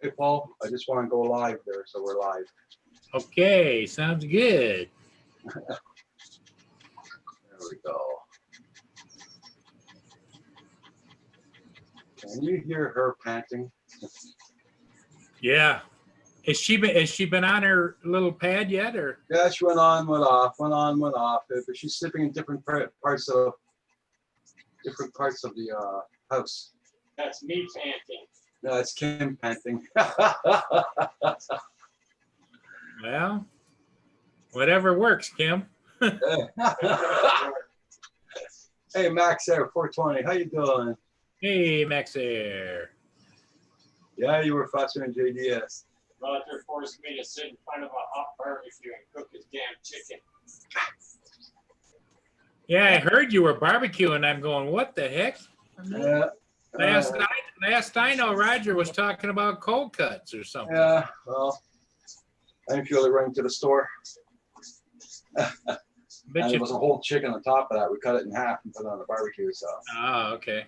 Hey, Paul, I just want to go live there, so we're live. Okay, sounds good. There we go. Can you hear her panting? Yeah. Has she been on her little pad yet, or? Yeah, she went on, went off, went on, went off. But she's sleeping in different parts of the house. That's me panting. No, it's Kim panting. Well, whatever works, Kim. Hey, Max there, 420. How you doing? Hey, Max Air. Yeah, you were faster than JDS. Roger forced me to sit in front of a hot barbecue and cook his damn chicken. Yeah, I heard you were barbecuing. I'm going, what the heck? Yeah. Last I know, Roger was talking about cold cuts or something. Yeah, well, I didn't feel like running to the store. Bet And you. there was a whole chicken on top of that. We cut it in half and put it on the barbecue. So, Oh, okay.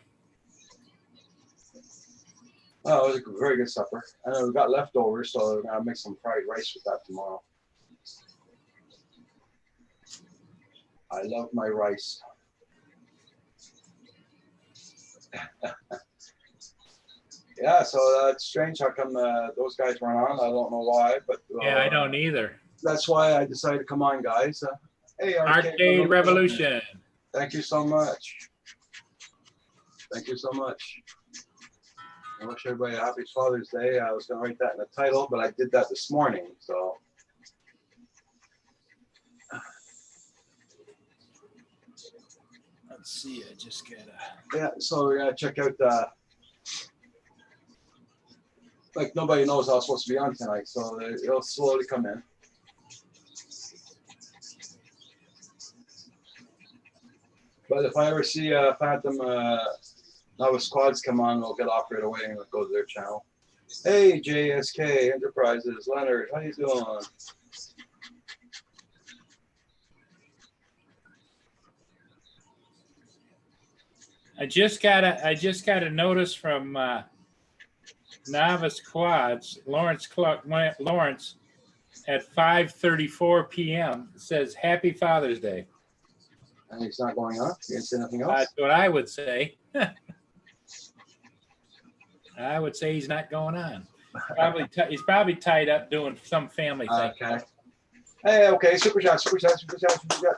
oh, it was a very good supper. I know we got leftovers, so I'll make some fried rice with that tomorrow. I love my rice. Yeah, so that's strange. How come those guys weren't on? I don't know why, but Yeah, I don't either. That's why I decided to come on, guys. Hey, Arcade Revolution. Thank you so much. Thank you so much. I wish everybody a happy Father's Day. I was going to write that in the title, but I did that this morning. So, Let's see. I just gotta. yeah, so we got to check out, like nobody knows I was supposed to be on tonight, so it'll slowly come in. But if I ever see Phantom Novice Squads come on, they'll get off right away and it'll go to their channel. Hey, JSK Enterprises, Leonard, how you doing? I just got a notice from Novice Quads, Lawrence at 5:34 p.m. It says Happy Father's Day. And he's not going on? You didn't say nothing else? That's what I would say. I would say he's not going on. He's probably tied up doing some family thing. Okay. Hey, okay, super chat.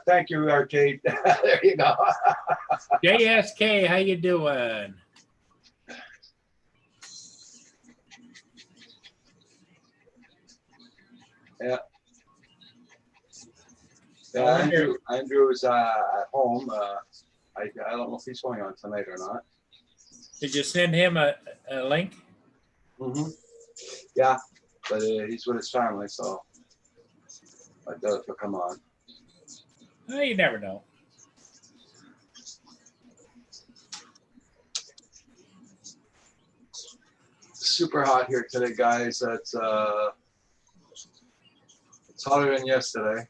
Thank you, Arcade. There you go. JSK, how you doing? Yeah. Yeah, Andrew is at home. I don't know if he's going on tonight or not. Did you send him a link? Mm-hmm. Yeah, but he's with his family, so I doubt if he'll come on. Well, you never know. Super hot here today, guys. It's hotter than yesterday.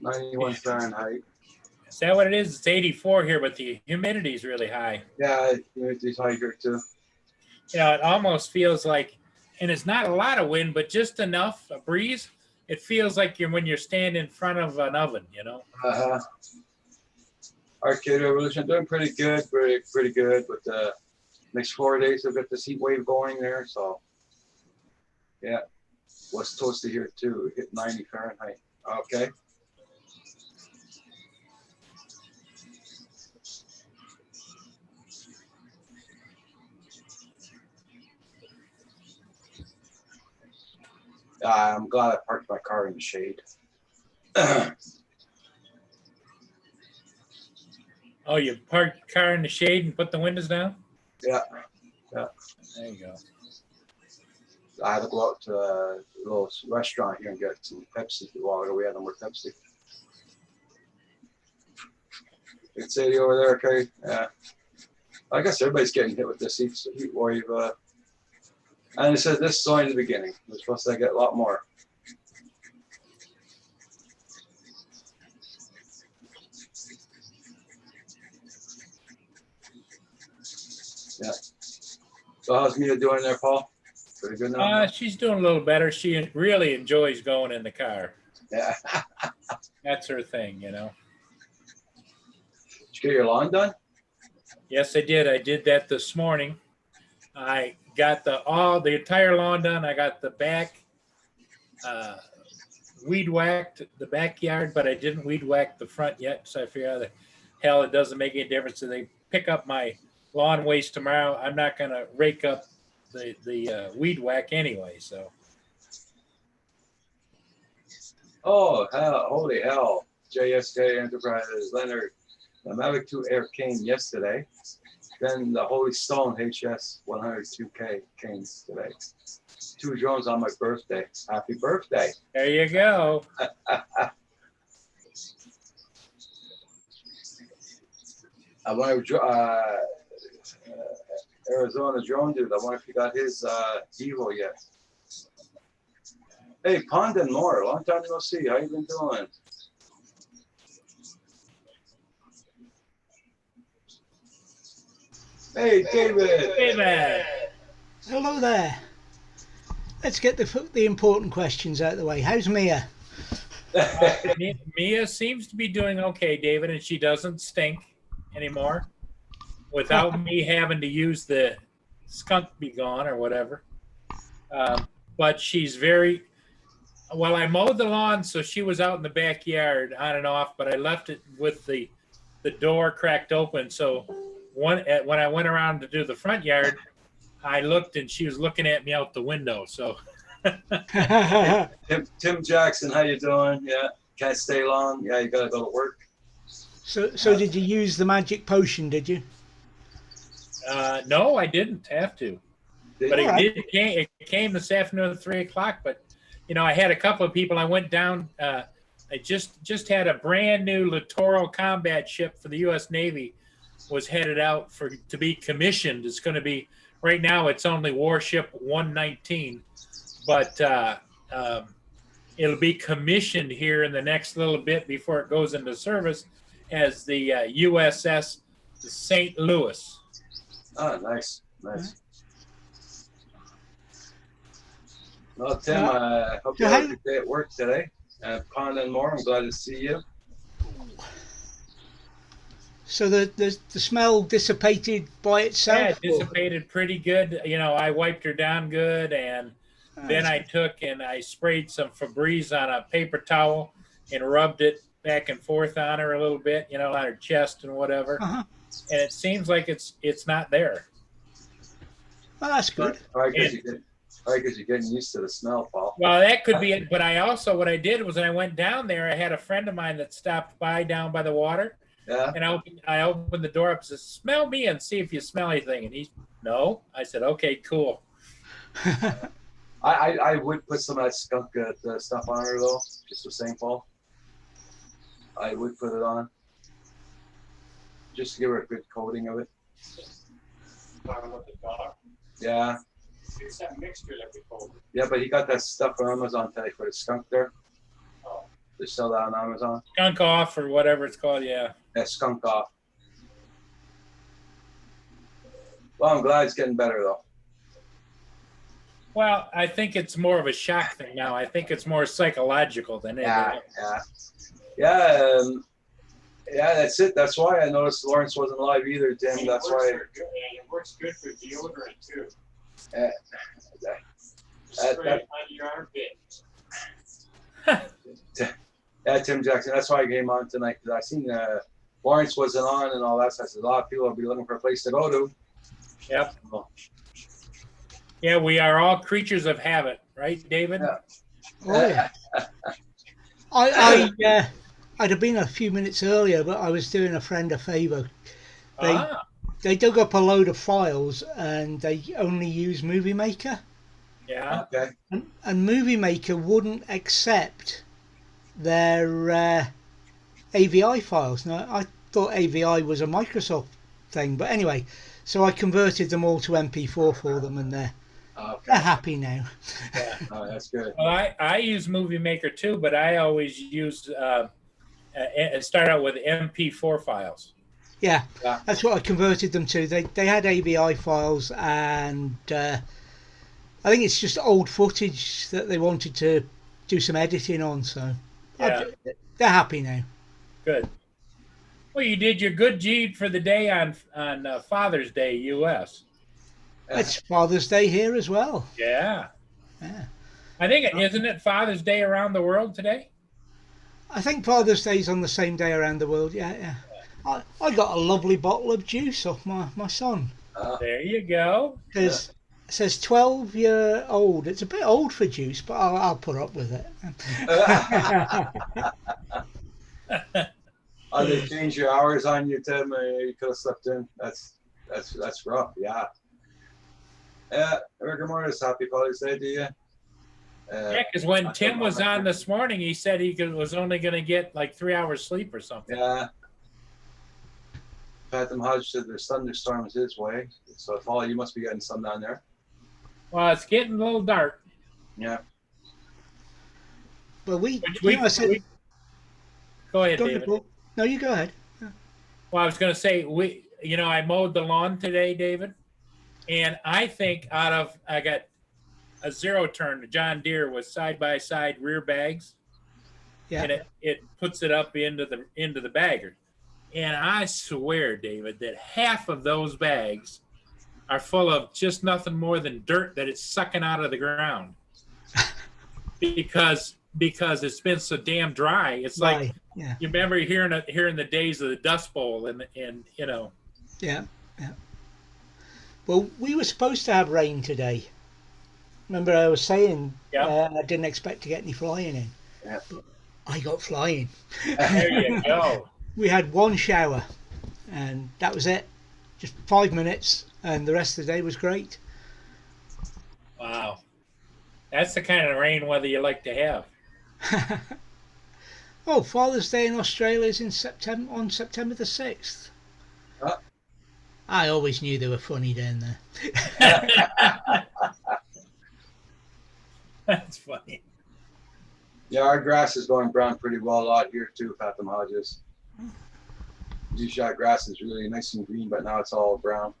.91 Fahrenheit. Is that what it is? It's 84 here, but the humidity is really high. Yeah, humidity's high here too. You know, it almost feels like, and it's not a lot of wind, but just enough, a breeze. It feels like when you're standing in front of an oven, you know? Arcade Revolution doing pretty good, pretty good. But next 4 days we've got this heat wave going there, so yeah. West toasty here too. Hit 90 Fahrenheit. Okay. I'm glad I parked my car in the shade. Oh, you parked your car in the shade and put the windows down? Yeah, yeah. There you go. I had to go out to a little restaurant here and get some Pepsi a while ago. We had no more Pepsi. Good city over there, okay? Yeah. I guess everybody's getting hit with this heat wave. And it says this is only the beginning. We're supposed to get a lot more. Yeah. So how's Mia doing there, Paul? Pretty good now? She's doing a little better. She really enjoys going in the car. Yeah. That's her thing, you know. Did you get your lawn done? Yes, I did. I did that this morning. I got the entire lawn done. I got the back weed whacked the backyard, but I didn't weed whack the front yet. So I figure out the hell it doesn't make any difference. So they pick up my lawn waste tomorrow. I'm not going to rake up the weed whack anyway. So. Oh, hell, holy hell. JSK Enterprises, Leonard, the Mavic 2 Air came yesterday. Then the Holy Stone HS 102K came today. 2 drones on my birthday. Happy birthday. There you go. I wonder if Arizona drone dude, I wonder if he got his Evo yet. Hey, Pondon Moore, long time no see. How you been doing? Hey, David. David. Hello there. Let's get the important questions out of the way. How's Mia? Mia seems to be doing okay, David, and she doesn't stink anymore without me having to use the skunk be gone or whatever. But she's very well. I mowed the lawn, so she was out in the backyard on and off, but I left it with the door cracked open. So when I went around to do the front yard, I looked and she was looking at me out the window. So Tim Jackson, how you doing? Yeah, can't stay long. Yeah, you gotta go to work. So did you use the magic potion? Did you? No, I didn't have to. But it came this afternoon at 3:00. But you know, I had a couple of people. I went down. I just had a brand new Littoral combat ship for the U.S. Navy was headed out to be commissioned. It's going to be right now. It's only Warship 119, but it'll be commissioned here in the next little bit before it goes into service as the USS St. Louis. Oh, nice. Well, Tim, I hope you had a good day at work today. Pondon Moore, I'm glad to see you. So the smell dissipated by itself? Yeah, it dissipated pretty good. You know, I wiped her down good, and then I took and I sprayed some Febreze on a paper towel and rubbed it back and forth on her a little bit, you know, on her chest and whatever. Uh-huh. And it seems like it's not there. Well, that's good. All right, because you're getting used to the smell, Paul. Well, that could be it. But what I did was when I went down there, I had a friend of mine that stopped by down by the water. Yeah. And I opened the door up and said, "Smell me and see if you smell anything." And no. I said, "Okay, cool." I would put some of that skunk stuff on her though, just the same, Paul. I would put it on, just to give her a good coating of it. Talking about the dog. Yeah. It's that mixture that we told her. Yeah, but he got that stuff on Amazon today for the skunk there. Oh. They sell that on Amazon. Skunk off or whatever it's called, yeah. Yeah, skunk off. Well, I'm glad it's getting better though. Well, I think it's more of a shock thing now. I think it's more psychological than anything. Yeah. That's it. That's why I noticed Lawrence wasn't alive either, Tim. That's why. It works good for deodorant too. Spray it on your armpit. Yeah, Tim Jackson. That's why I came on tonight, because I seen Lawrence wasn't on and all that. So I said a lot of people will be looking for a place to go to. Yep. Yeah, we are all creatures of habit, right, David? Yeah. Oh, yeah. I'd have been a few minutes earlier, but I was doing a friend a favour. They dug up a load of files and they only use Movie Maker. Yeah. Okay. And Movie Maker wouldn't accept their AVI files. Now, I thought AVI was a Microsoft thing, but anyway, so I converted them all to MP4 for them, and they're happy now. Yeah. Oh, that's good. Well, I use Movie Maker too, but I always use start out with MP4 files. Yeah, Yeah. that's what I converted them to. They had AVI files, and I think it's just old footage that they wanted to do some editing on. So Yeah, they're happy now. good. Well, you did your good deed for the day on Father's Day, U.S. It's Father's Day here as well. Yeah, Yeah. I think isn't it Father's Day around the world today? I think Father's Day's on the same day around the world. Yeah, yeah. I got a lovely bottle of juice off my son. There you go. It says 12-year-old. It's a bit old for juice, but I'll put up with it. Oh, they change your hours on you, Tim. You could have slept in. That's rough. Yeah. Rigor mortis. Happy Father's Day to you. Yeah, because when Tim was on this morning, he said was only going to get like 3 hours sleep or something. Yeah. Fathom Hodge said there's thunderstorms his way. So fall, you must be getting some down there. Well, it's getting a little dark. Yeah. But go ahead, David. No, you go ahead. Yeah. Well, I was going to say I mowed the lawn today, David, and I think I got a zero turn, John Deere with side by side rear bags, Yeah. and it puts it up into the bagger. And I swear, David, that half of those bags are full of just nothing more than dirt that it's sucking out of the ground. because it's been so damn dry. It's like yeah. You remember hearing the days of the Dust Bowl and Yeah, yeah. Well, we were supposed to have rain today. Remember I was saying I didn't expect to get any flying in. Yeah. But I got flying. There you go. We had one shower, and that was it. Just 5 minutes, and the rest of the day was great. Wow. That's the kind of rain weather you like to have. Oh, Father's Day in Australia is on September the 6th. I always knew they were funny down there. That's funny. Yeah, our grass is going brown pretty well out here too, Fathom Hodges. G-shot grass is really nice and green, but now it's all brown.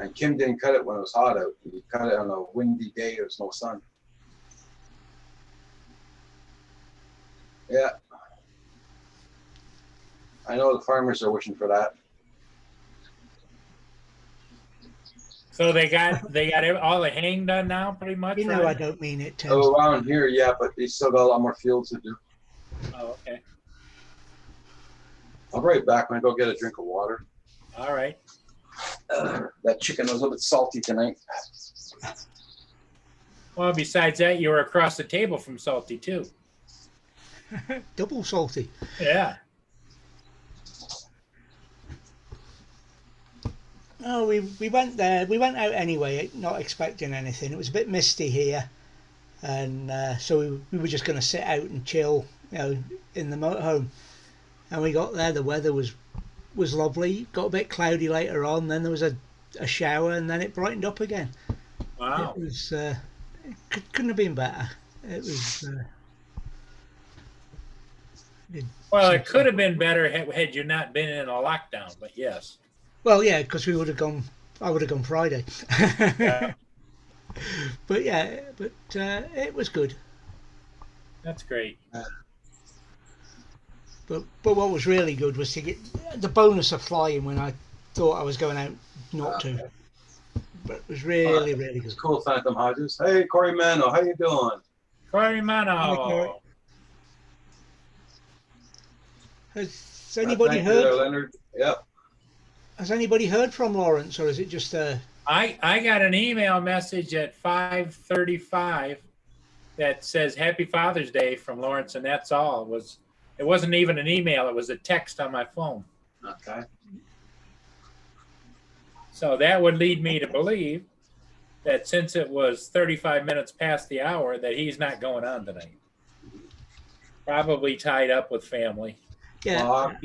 And Kim didn't cut it when it was hot out. He cut it on a windy day. There was no sun. Yeah. I know the farmers are wishing for that. So they got all the haying done now, pretty much. You know, right? I don't mean it, Tim. Oh, around here, yeah, but they still got a lot more fields to do. Oh, okay. I'll be right back when I go get a drink of water. All right. That chicken was a little bit salty tonight. Well, besides that, you were across the table from Salty too. Double salty. Yeah. Oh, we went there. We went out anyway, not expecting anything. It was a bit misty here, and so we were just going to sit out and chill, in the motorhome. And we got there. The weather was lovely. Got a bit cloudy later on. Then there was a shower, and then it brightened up again. Wow. It was couldn't have been better. It was. Well, it could have been better had you not been in a lockdown, but yes. Well, yeah, because we would have gone. I would have gone Friday. Yeah. But yeah, it was good. That's great. But what was really good was to get the bonus of flying when I thought I was going out not to. But it was really good. It's cool, Phantom Hodges. Hey, Corey Mano, how you doing? Corey Mano. Hi, Corey. Has anybody Thank you heard? there, Leonard. Yep. Has anybody heard from Lawrence, or is it just I got an email message at 5:35 that says Happy Father's Day from Lawrence, and that's all. It wasn't even an email, it was a text on my phone. Okay. So that would lead me to believe that since it was 35 minutes past the hour, that he's not going on tonight. Probably tied up with family. Yeah. Well,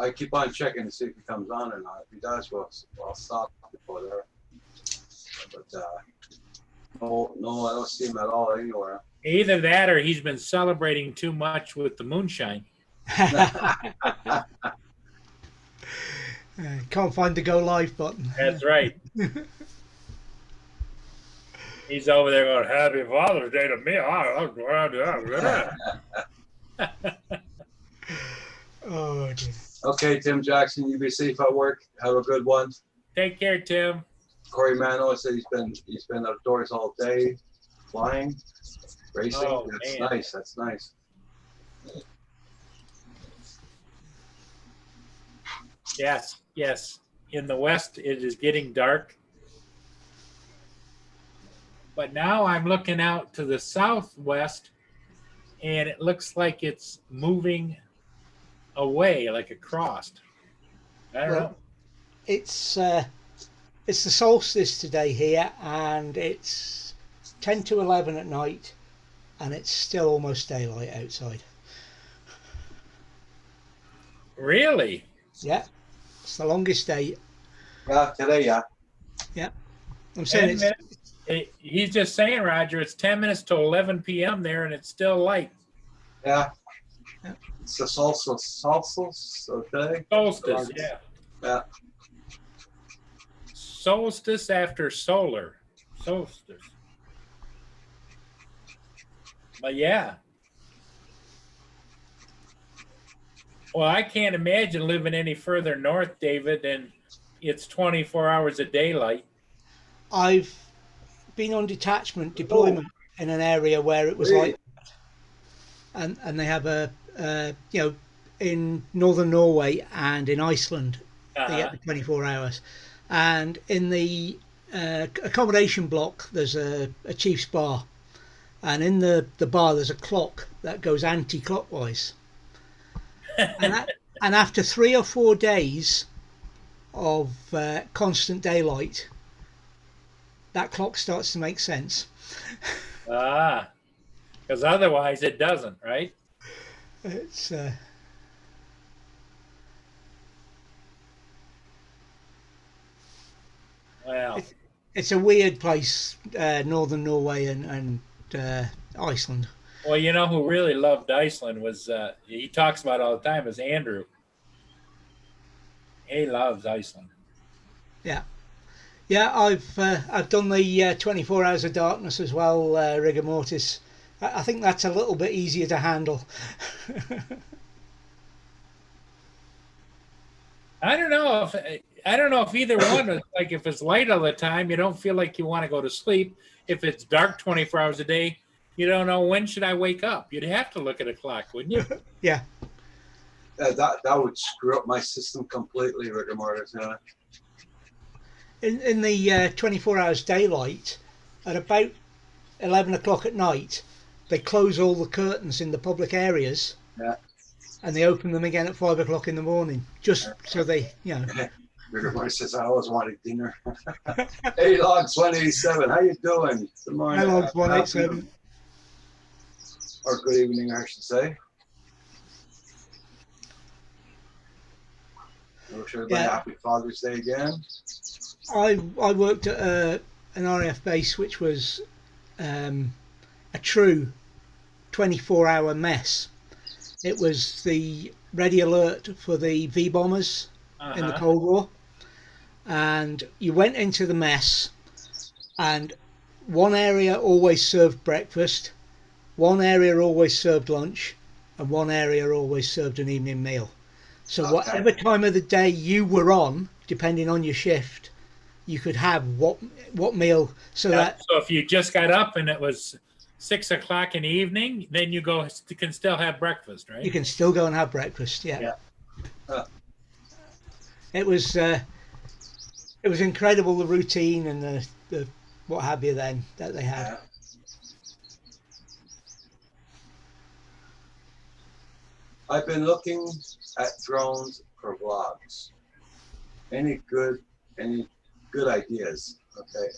I keep on checking to see if he comes on or not. If he does, I'll stop before there. But no, I don't see him at all anywhere. Either that or he's been celebrating too much with the moonshine. Can't find the go live button. That's right. He's over there going, Happy Father's Day to me. Oh dear. Okay, Tim Jackson, you be safe at work. Have a good one. Take care, Tim. Corey Mano said he's been outdoors all day, flying, racing. Oh, That's man. nice. That's nice. Yes, yes. In the west, it is getting dark. But now I'm looking out to the southwest, and it looks like it's moving away, like across. I don't know. It's the solstice today here, and it's 10 to 11 at night, and it's still almost daylight outside. Really? Yeah, it's the longest day. Yeah, today, yeah. I'm saying 10 it's minutes. He's just saying, Roger, it's 10 minutes to 11 p.m. there, and it's still light. Yeah. Yeah. It's the solstice, okay? Solstice, yeah. Yeah. Solstice after solar. Solstice. But yeah. Well, I can't imagine living any further north, David, and it's 24 hours of daylight. I've been on detachment deployment in an area where it was like, and they have a in northern Norway and in Iceland they get the 24 hours, and in the accommodation block there's a chief's bar, and in the bar there's a clock that goes anti-clockwise, and after 3 or 4 days of constant daylight, that clock starts to make sense. Because otherwise it doesn't, right? It's Well, it's a weird place, northern Norway and Iceland. well, you know who really loved Iceland was, he talks about it all the time, is Andrew. He loves Iceland. Yeah, I've done the 24 hours of darkness as well, rigor mortis. I think that's a little bit easier to handle. I don't know if either one is like, if it's light all the time, you don't feel like you want to go to sleep. If it's dark 24 hours a day, you don't know when should I wake up. You'd have to look at a clock, wouldn't you? Yeah. That would screw up my system completely, rigor mortis. Yeah. In the 24 hours daylight, at about 11 o'clock at night, they close all the curtains in the public areas. Yeah. And they open them again at 5 o'clock in the morning, just so they, Rigor mortis says, I always wanted dinner. Hey, Logs 187, how you doing? Good morning. Hi, Logs 187. Or good evening, I should say. I wish everybody happy Father's Day again. I worked at an RAF base which was a true 24-hour mess. It was the ready alert for the V bombers in the Cold War, and you went into the mess, and one area always served breakfast, one area always served lunch, and one area always served an evening meal. So whatever time of the day you were on, depending on your shift, you could have what meal. So if you just got up and it was 6 o'clock in the evening, then you can still have breakfast, right? You can still go and have breakfast. Yeah. It was incredible, the routine and the what have you then that they had. I've been looking at drones for vlogs. Any good ideas? Okay.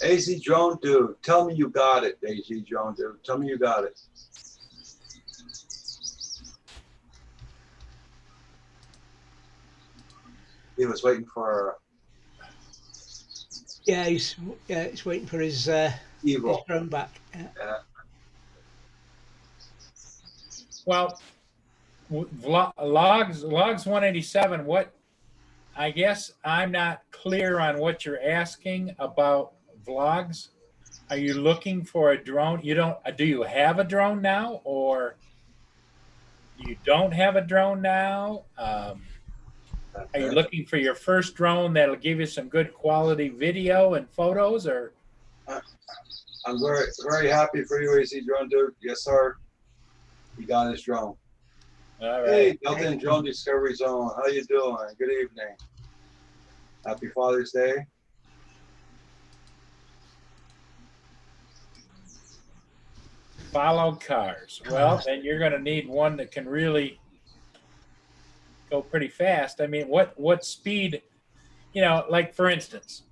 AZ Drone Dude, tell me you got it, AZ Drone Dude. Tell me you got it. He was waiting for. Yeah, he's waiting for his Evil. drone back. Yeah. Well, Logs 187. What? I guess I'm not clear on what you're asking about vlogs. Are you looking for a drone? You don't? Do you have a drone now, or you don't have a drone now? Are you looking for your first drone that'll give you some good quality video and photos, or? I'm very, very happy for you, AC Drone Dude. Yes, sir. He got his drone. All right. Hey, Delta Drone Discovery Zone. How you doing? Good evening. Happy Father's Day. Follow cars. Well, then you're going to need one that can really go pretty fast. I mean, what speed? You know, like for instance,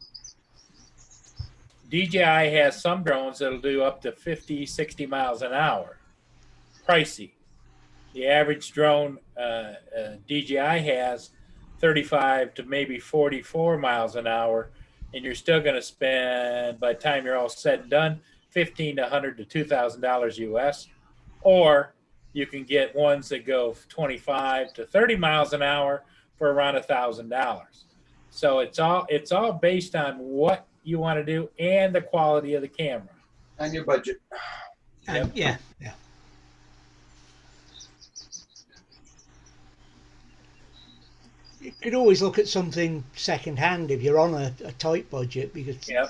DJI has some drones that'll do up to 50, 60 miles an hour. Pricey. The average drone DJI has 35 to maybe 44 miles an hour, and you're still going to spend, by the time you're all said and done, $1,500 to $2,000 US. Or you can get ones that go 25 to 30 miles an hour for around $1,000. So it's all based on what you want to do and the quality of the camera and your budget. Yep. Yeah. You could always look at something second hand if you're on a tight budget, because yep.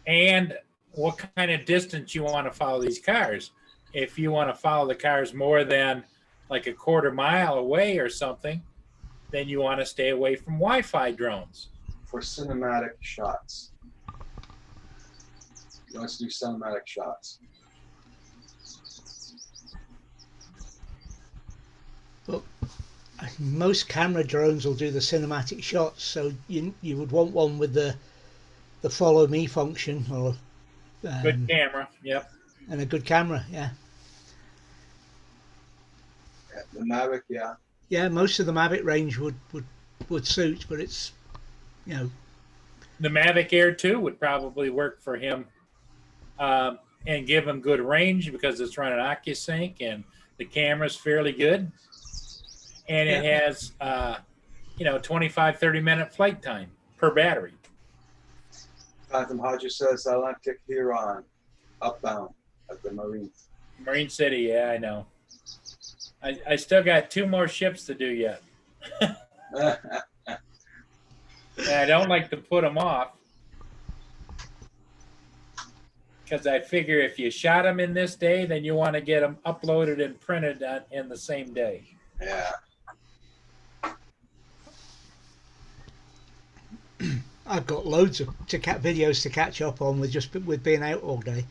And what kind of distance you want to follow these cars. If you want to follow the cars more than like a quarter mile away or something, then you want to stay away from Wi-Fi drones. For cinematic shots. You want to do cinematic shots. Well, most camera drones will do the cinematic shots, so you would want one with the follow me function, or good camera. Yep. And a good camera. Yeah. The Mavic, yeah. Yeah, most of the Mavic range would suit, but it's, you know. The Mavic Air 2 would probably work for him, and give him good range because it's running OcuSync and the camera's fairly good. And it has, 25, 30-minute flight time per battery. Phantom Hodges says Atlantic Huron, upbound at the Marine. Marine City, yeah, I know. I still got 2 more ships to do yet. And I don't like to put them off, because I figure if you shot them in this day, then you want to get them uploaded and printed in the same day. Yeah. I've got loads of videos to catch up on with being out all day.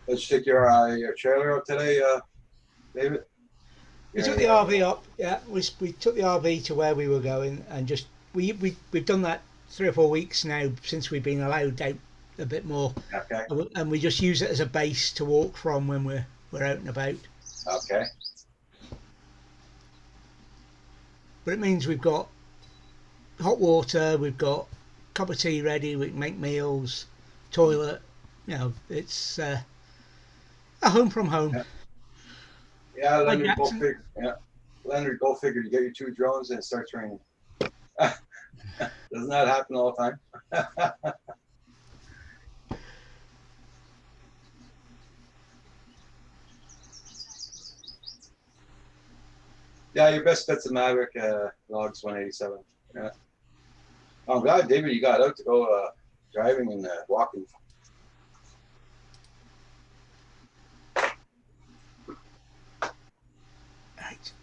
Let's take your trailer out today, David. We took the RV up. Yeah, we took the RV to where we were going, and just we've done that 3 or 4 weeks now since we've been allowed out a bit more. Okay. And we just use it as a base to walk from when we're out and about. Okay. But it means we've got hot water, we've got a cup of tea ready, we can make meals, toilet. You know, it's a home from home. Yeah, Leonard, go figure. Yeah, Leonard, go figure. You get your 2 drones and it starts raining. Doesn't that happen all the time? Yeah, your best bet's a Maverick Logs 187. Yeah. Oh, I'm glad, David, you got out to go driving and walking. Right.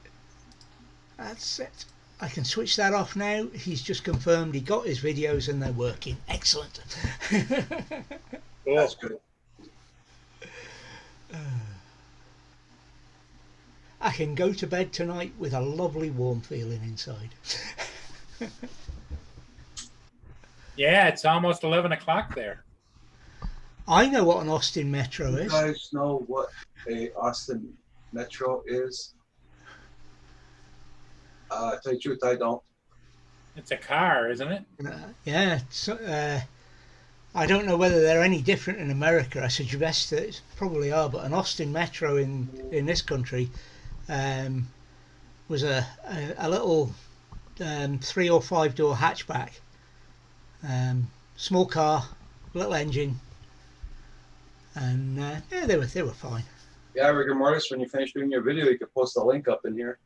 That's it. I can switch that off now. He's just confirmed he got his videos and they're working. Excellent. That's good. I can go to bed tonight with a lovely warm feeling inside. Yeah, it's almost 11 o'clock there. I know what an Austin Metro is. You guys know what a Austin Metro is? Tell you the truth, I don't. It's a car, isn't it? Yeah. I don't know whether they're any different in America. I suggest that it probably are, but an Austin Metro in this country was a little 3 or 5 door hatchback, small car, little engine, and yeah, they were fine. Yeah, rigor mortis. When you finish doing your video, you can post a link up in here.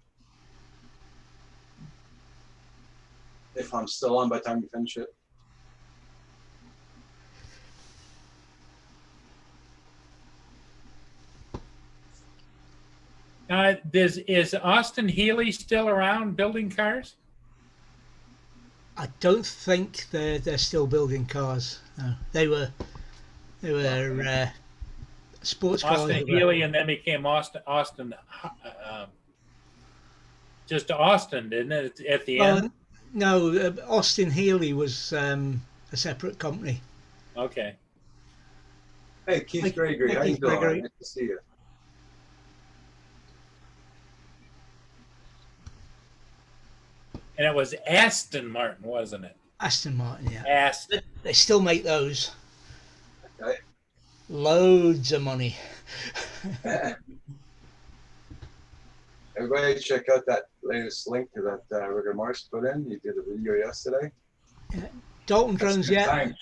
If I'm still on by the time you finish it. Is Austin Healey still around building cars? I don't think they're still building cars. No, they were sports cars. Austin Healey, and then became Austin. Just Austin, didn't it? At the end. No, Austin Healey was a separate company. Okay. Hey, Keith Gregory, how you doing? Nice to see you. And it was Aston Martin, wasn't it? Aston Martin, yeah. Aston. They still make those. Okay. Loads of money. Everybody check out that latest link to that rigor mortis put in. He did a video yesterday. Yeah. Dalton Drones, yeah. Time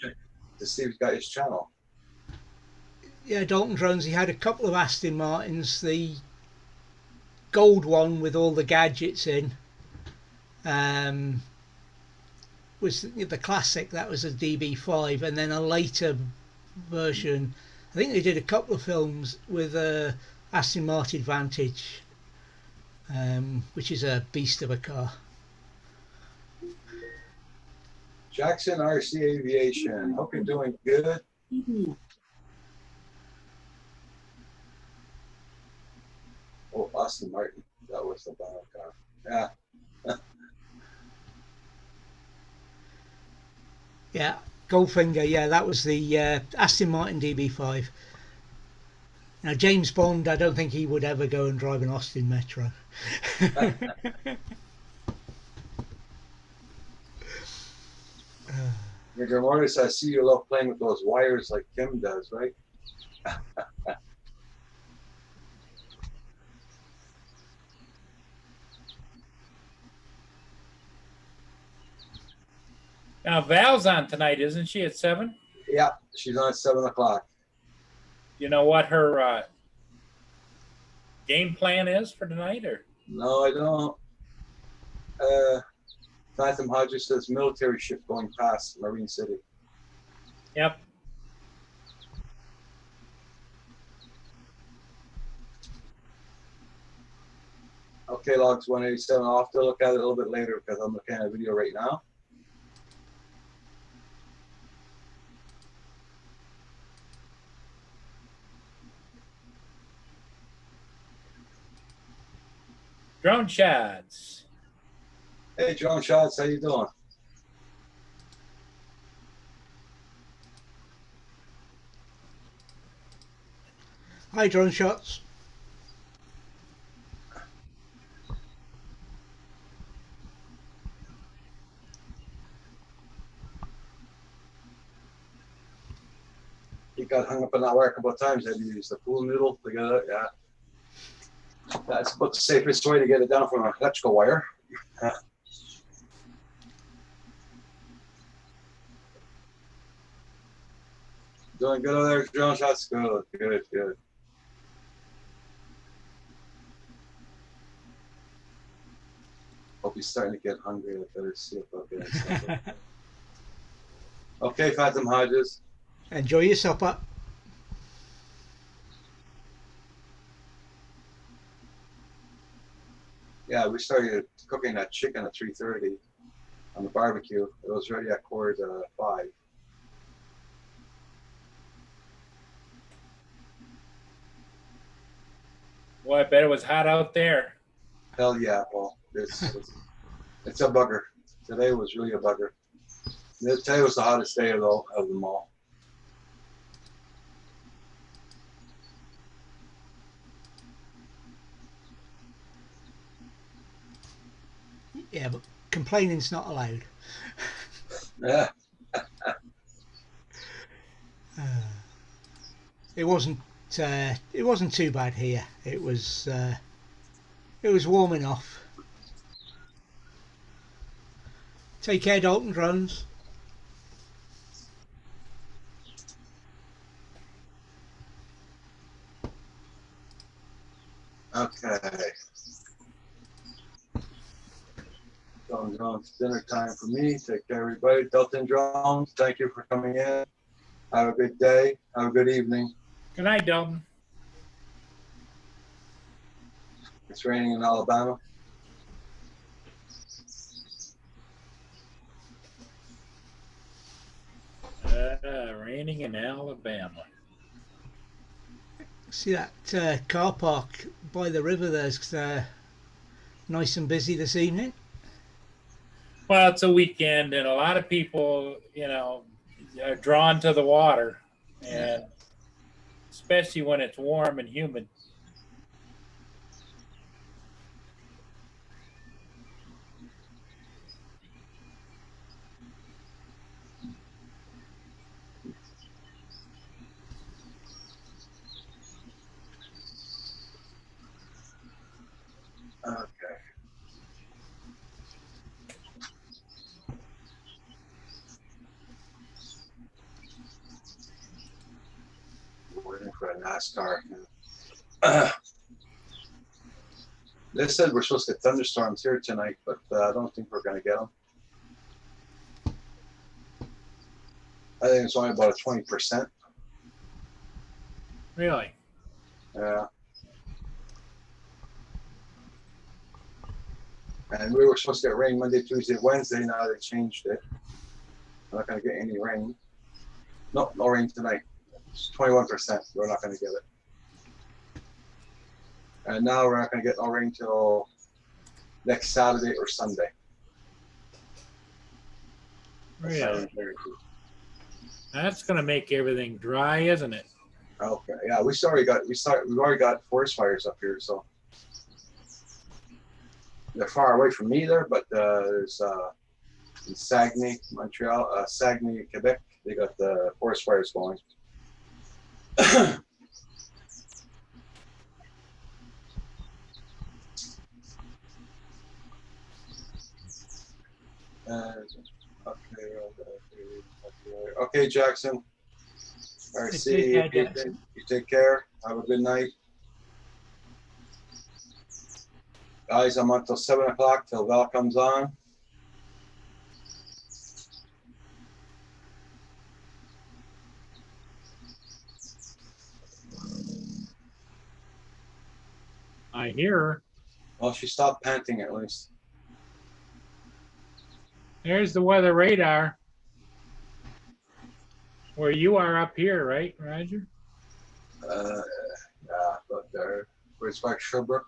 to see if he's got his channel. Yeah, Dalton Drones, he had a couple of Aston Martins. The gold one with all the gadgets in was the classic. That was a DB5, and then a later version. I think they did a couple of films with Aston Martin Vantage, which is a beast of a car. Jackson RC Aviation. Hope you're doing good. Oh, Aston Martin. That was the battle car. Yeah. Yeah, Goldfinger. Yeah, that was the Aston Martin DB5. Now, James Bond, I don't think he would ever go and drive an Austin Metro. Rigor mortis, I see you love playing with those wires like Kim does, right? Now Val's on tonight, isn't she? At 7. Yeah, she's on at 7 o'clock. You know what her game plan is for tonight, or? No, I don't. Phantom Hodges says military ship going past Marine City. Yep. Okay, Logs 187. I'll have to look at it a little bit later because I'm looking at a video right now. Drone shots. Hey, Drone Shots, how you doing? Hi, Drone Shots. He got hung up in that wire a couple of times. Had to use the pool noodle to get it. Yeah. That's about the safest way to get it down from an electrical wire. Doing good over there, Drone Shots. Good, good, good. Hope he's starting to get hungry. I better see if I'll get something. Okay, Phantom Hodges. Enjoy your supper. Yeah, we started cooking that chicken at 3:30 on the barbecue. It was ready at 4:45. Boy, I bet it was hot out there. Hell yeah, Paul. It's a bugger. Today was really a bugger. Today was the hottest day though of them all. Yeah, but complaining's not allowed. Yeah. it wasn't too bad here. It was warm enough. Take care, Dalton Drones. Okay. It's dinner time for me. Take care, everybody. Dalton Drones, thank you for coming in. Have a good day. Have a good evening. Good night, Dalton. It's raining in Alabama. Raining in Alabama. See that car park by the river there's nice and busy this evening. Well, it's a weekend, and a lot of people, are drawn to the water, and especially when it's warm and humid. Okay. We're waiting for a NASCAR. They said we're supposed to get thunderstorms here tonight, but I don't think we're going to get them. I think it's only about a 20%. Really? Yeah. And we were supposed to get rain Monday, Tuesday, Wednesday. Now they changed it. We're not going to get any rain. No rain tonight. It's 21%. We're not going to get it. And now we're not going to get no rain till next Saturday or Sunday. Really? That's going to make everything dry, isn't it? Okay. Yeah, we've already got forest fires up here, so they're far away from me there, but there's in Saguenay, Montreal, Saguenay, Quebec, they got the forest fires going. Okay, Jackson. All right, see you. You take care. Have a good night. Guys, I'm on till 7 o'clock till Val comes on. I hear her. Well, she stopped panting at least. There's the weather radar. Where you are up here, right, Roger? Yeah, but there. Where's like Sherbrooke?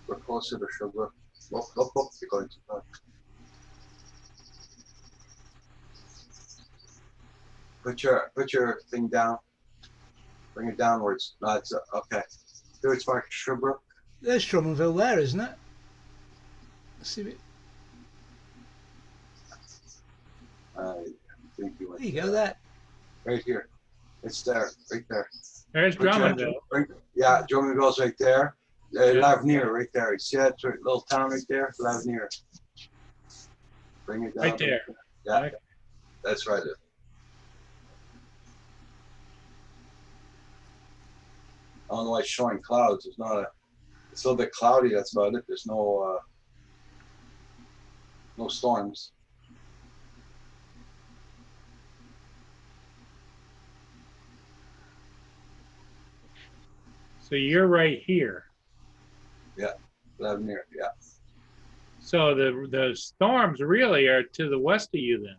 We're closer to Sherbrooke. Look, you're going too far. Put your thing down. Bring it downwards. No, it's okay. Do it, Spark Sherbrooke. There's Drummondville there, isn't it? Let's see it. Think you went there you go, there. Right here. It's there, right there. There's Drummondville. Yeah, Drummondville's right there. Lavenier, right there. You see that little town right there? Lavenier. Bring it down. Right there. Yeah, right. That's right. I don't know why it's showing clouds. It's not it's a little bit cloudy. That's about it. There's no storms. So you're right here. Yeah, Lavenier. Yeah. So the storms really are to the west of you then.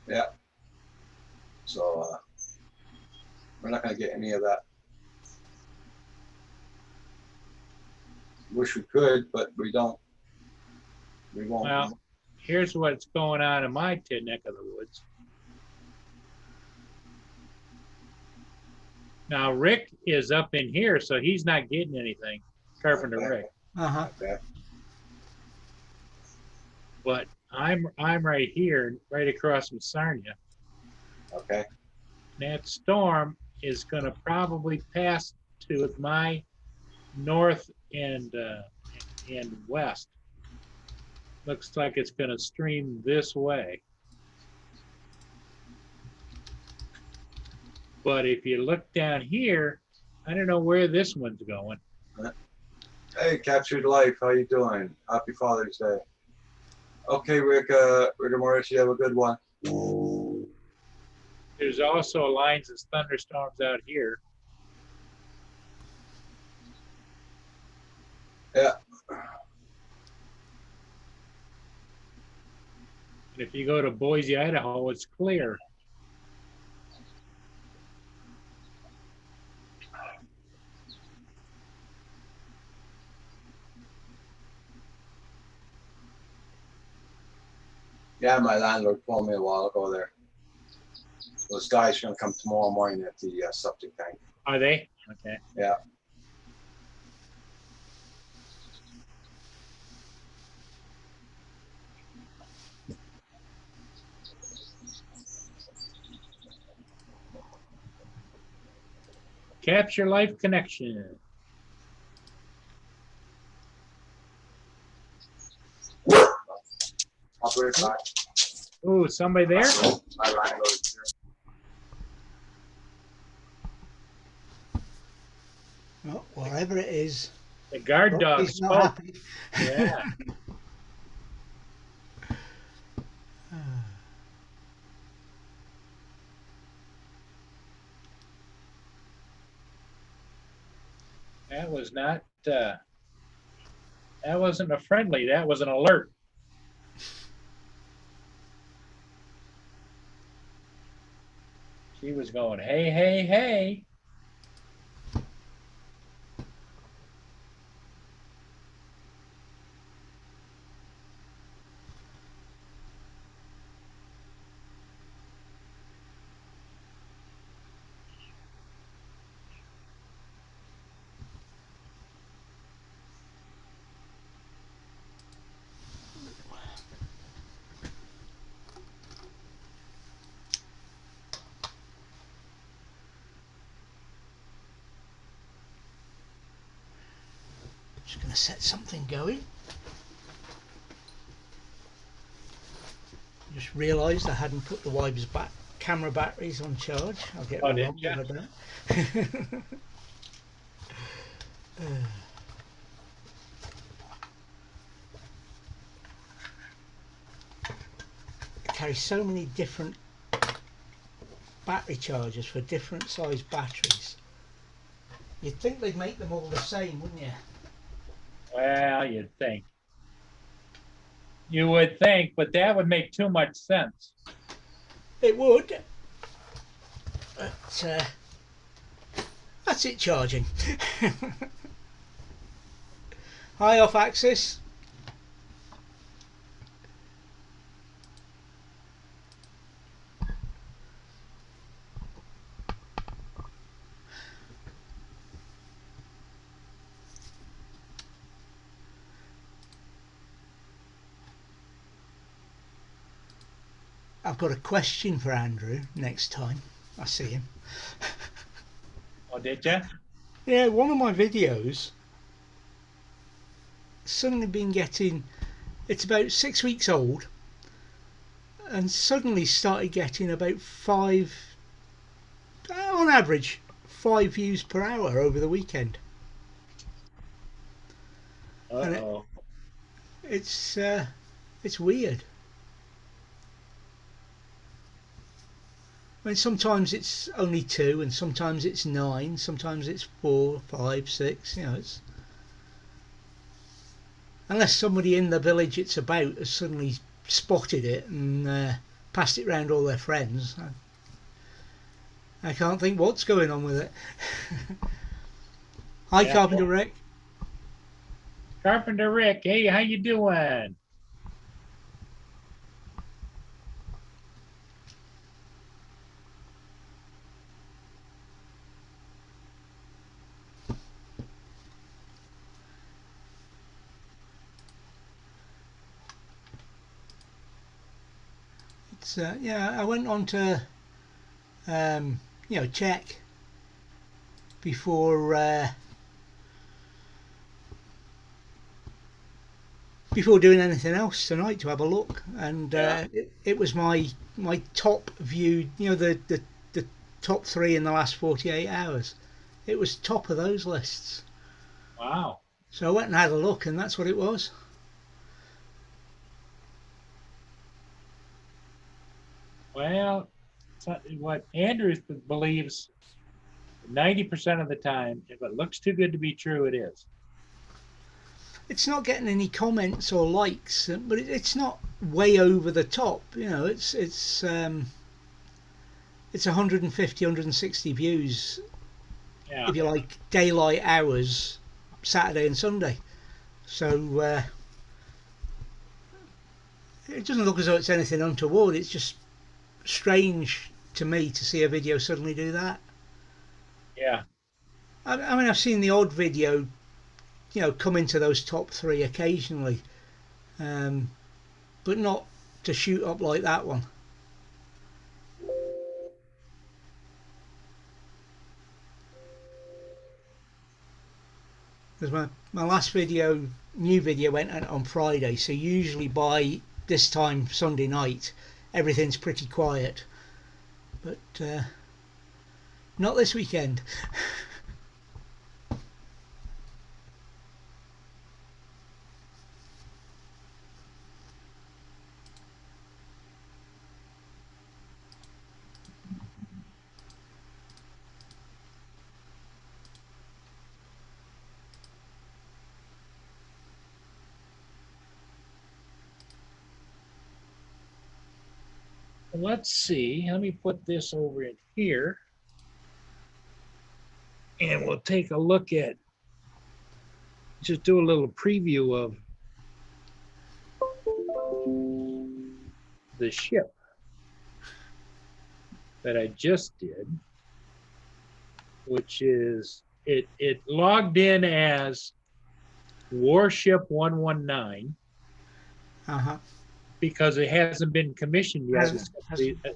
Yeah. So we're not going to get any of that. Wish we could, but we don't. We won't. Well, here's what's going on in my neck of the woods. Now Rick is up in here, so he's not getting anything. Carpenter Okay. Rick. Okay. But I'm right here, right across from Sarnia. Okay. that storm is going to probably pass to my north and west. Looks like it's going to stream this way. But if you look down here, I don't know where this one's going. Hey, Captured Life, how you doing? Happy Father's Day. Okay, Rick and Morris, you have a good one. There's also lines of thunderstorms out here. Yeah. And if you go to Boise, Idaho, it's clear. Yeah, my landlord told me a while ago there. Those guys are going to come tomorrow morning at the septic tank. Are they? Okay. Yeah. Capture Life Connection. I'll be right back. Oh, somebody there? My landlord's here. Oh, whatever it is. The guard dog He's not spoke. happy. Yeah. That was not, that wasn't a friendly, that was an alert. She was going, hey, hey, hey. Just going to set something going. Just realised I hadn't put the wipers back. Camera batteries on charge. I'll get Oh, one did on ya? with that. I carry so many different battery chargers for different size batteries. You'd think they'd make them all the same, wouldn't you? Well, you'd think. You would think, but that would make too much sense. It would. But that's it charging. Hi, off axis. I've got a question for Andrew next time I see him. Oh, did you? Yeah, one of my videos suddenly been getting, it's about 6 weeks old, and suddenly started getting about 5, on average, 5 views per hour over the weekend. Uh-oh. It's weird. I mean, sometimes it's only 2, and sometimes it's 9, sometimes it's 4, 5, 6. You know, it's unless somebody in the village it's about has suddenly spotted it and passed it round all their friends. I can't think what's going on with it. Hi, Yeah. Carpenter Rick. Carpenter Rick, hey, how you doing? It's yeah, I went on to check before before doing anything else tonight, to have a look. And it was my top view, the top 3 in the last 48 hours. It was top of those lists. Wow. So I went and had a look, and that's what it was. Well, what Andrews believes 90% of the time, if it looks too good to be true, it is. It's not getting any comments or likes, but it's not way over the top. It's 150, 160 views. Yeah. If you like, daylight hours, Saturday and Sunday. So it doesn't look as though it's anything untoward. It's just strange to me to see a video suddenly do that. Yeah. I mean, I've seen the odd video, come into those top 3 occasionally, but not to shoot up like that one. Because my last new video went out on Friday, so usually by this time Sunday night everything's pretty quiet, but not this weekend. Let's see. Let me put this over in here. And we'll take a look at, just do a little preview of the ship that I just did, which is, it logged in as Warship 119 because it hasn't been commissioned yet. It's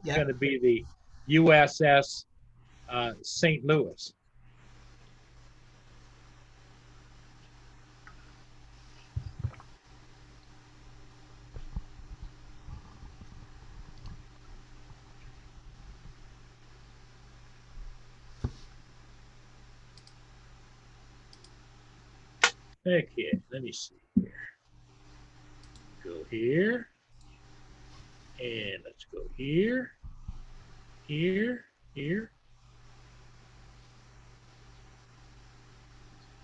going to be the USS St. Louis. Okay, let me see here. Go here. And let's go here, here, here.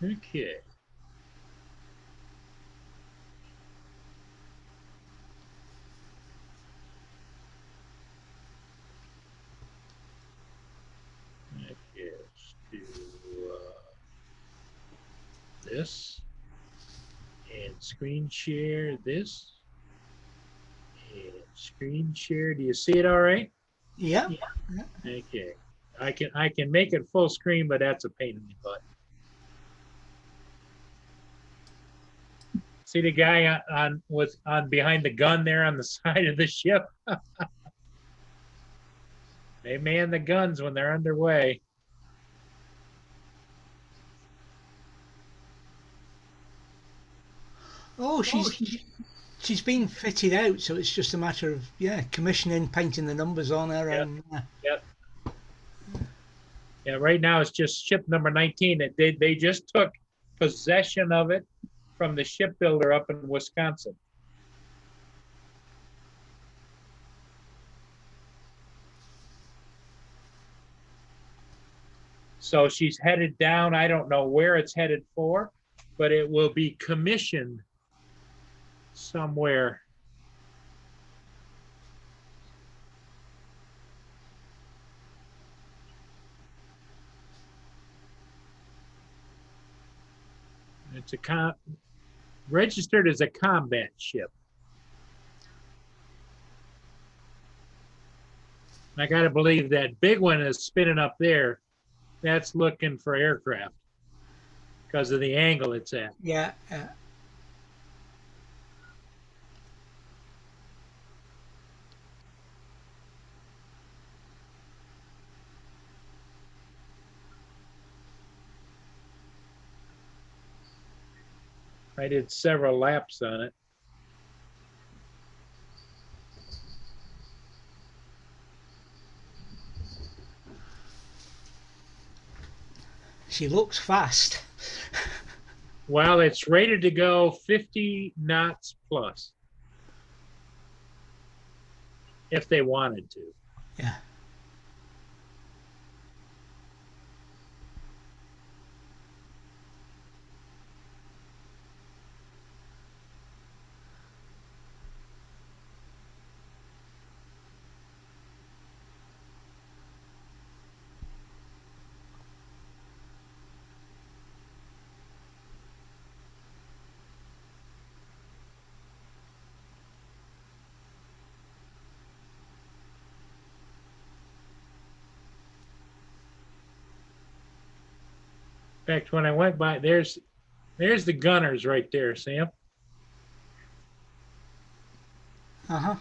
Okay. Okay, let's do this. And screen share this. And screen share. Do you see it all right? Yeah. Okay. I can make it full screen, but that's a pain in the butt. See the guy on behind the gun there on the side of the ship? They man the guns when they're underway. Oh, she's been fitted out, so it's just a matter of commissioning, painting the numbers on her. Yep. And Yep. Yeah, right now it's just ship number 19. They just took possession of it from the shipbuilder up in Wisconsin. So she's headed down. I don't know where it's headed for, but it will be commissioned somewhere. It's registered as a combat ship. I got to believe that big one is spinning up there. That's looking for aircraft because of the angle it's at. Yeah. I did several laps on it. She looks fast. Well, it's rated to go 50 knots plus. If they wanted to. Yeah. In fact, when I went by, there's the gunners right there, Sam. Uh-huh.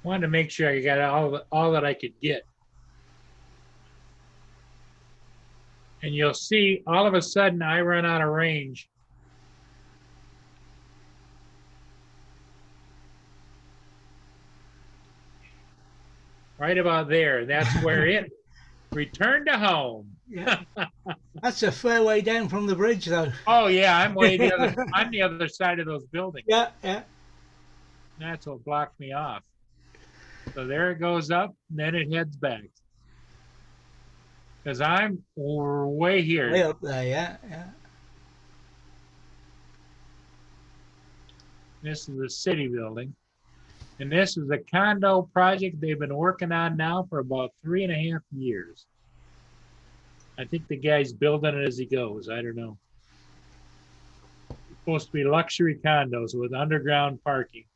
Wanted to make sure I got all that I could get. And you'll see all of a sudden I run out of range. Right about there. That's where it returned to home. Yeah. That's a fair way down from the bridge, though. Oh yeah, I'm the other side of those buildings. Yeah, yeah. That's what blocked me off. So there it goes up, and then it heads back. Because I'm way here. Way up there, yeah, yeah. This is the city building. And this is a condo project they've been working on now for about 3.5 years. I think the guy's building it as he goes. I don't know. It's supposed to be luxury condos with underground parking.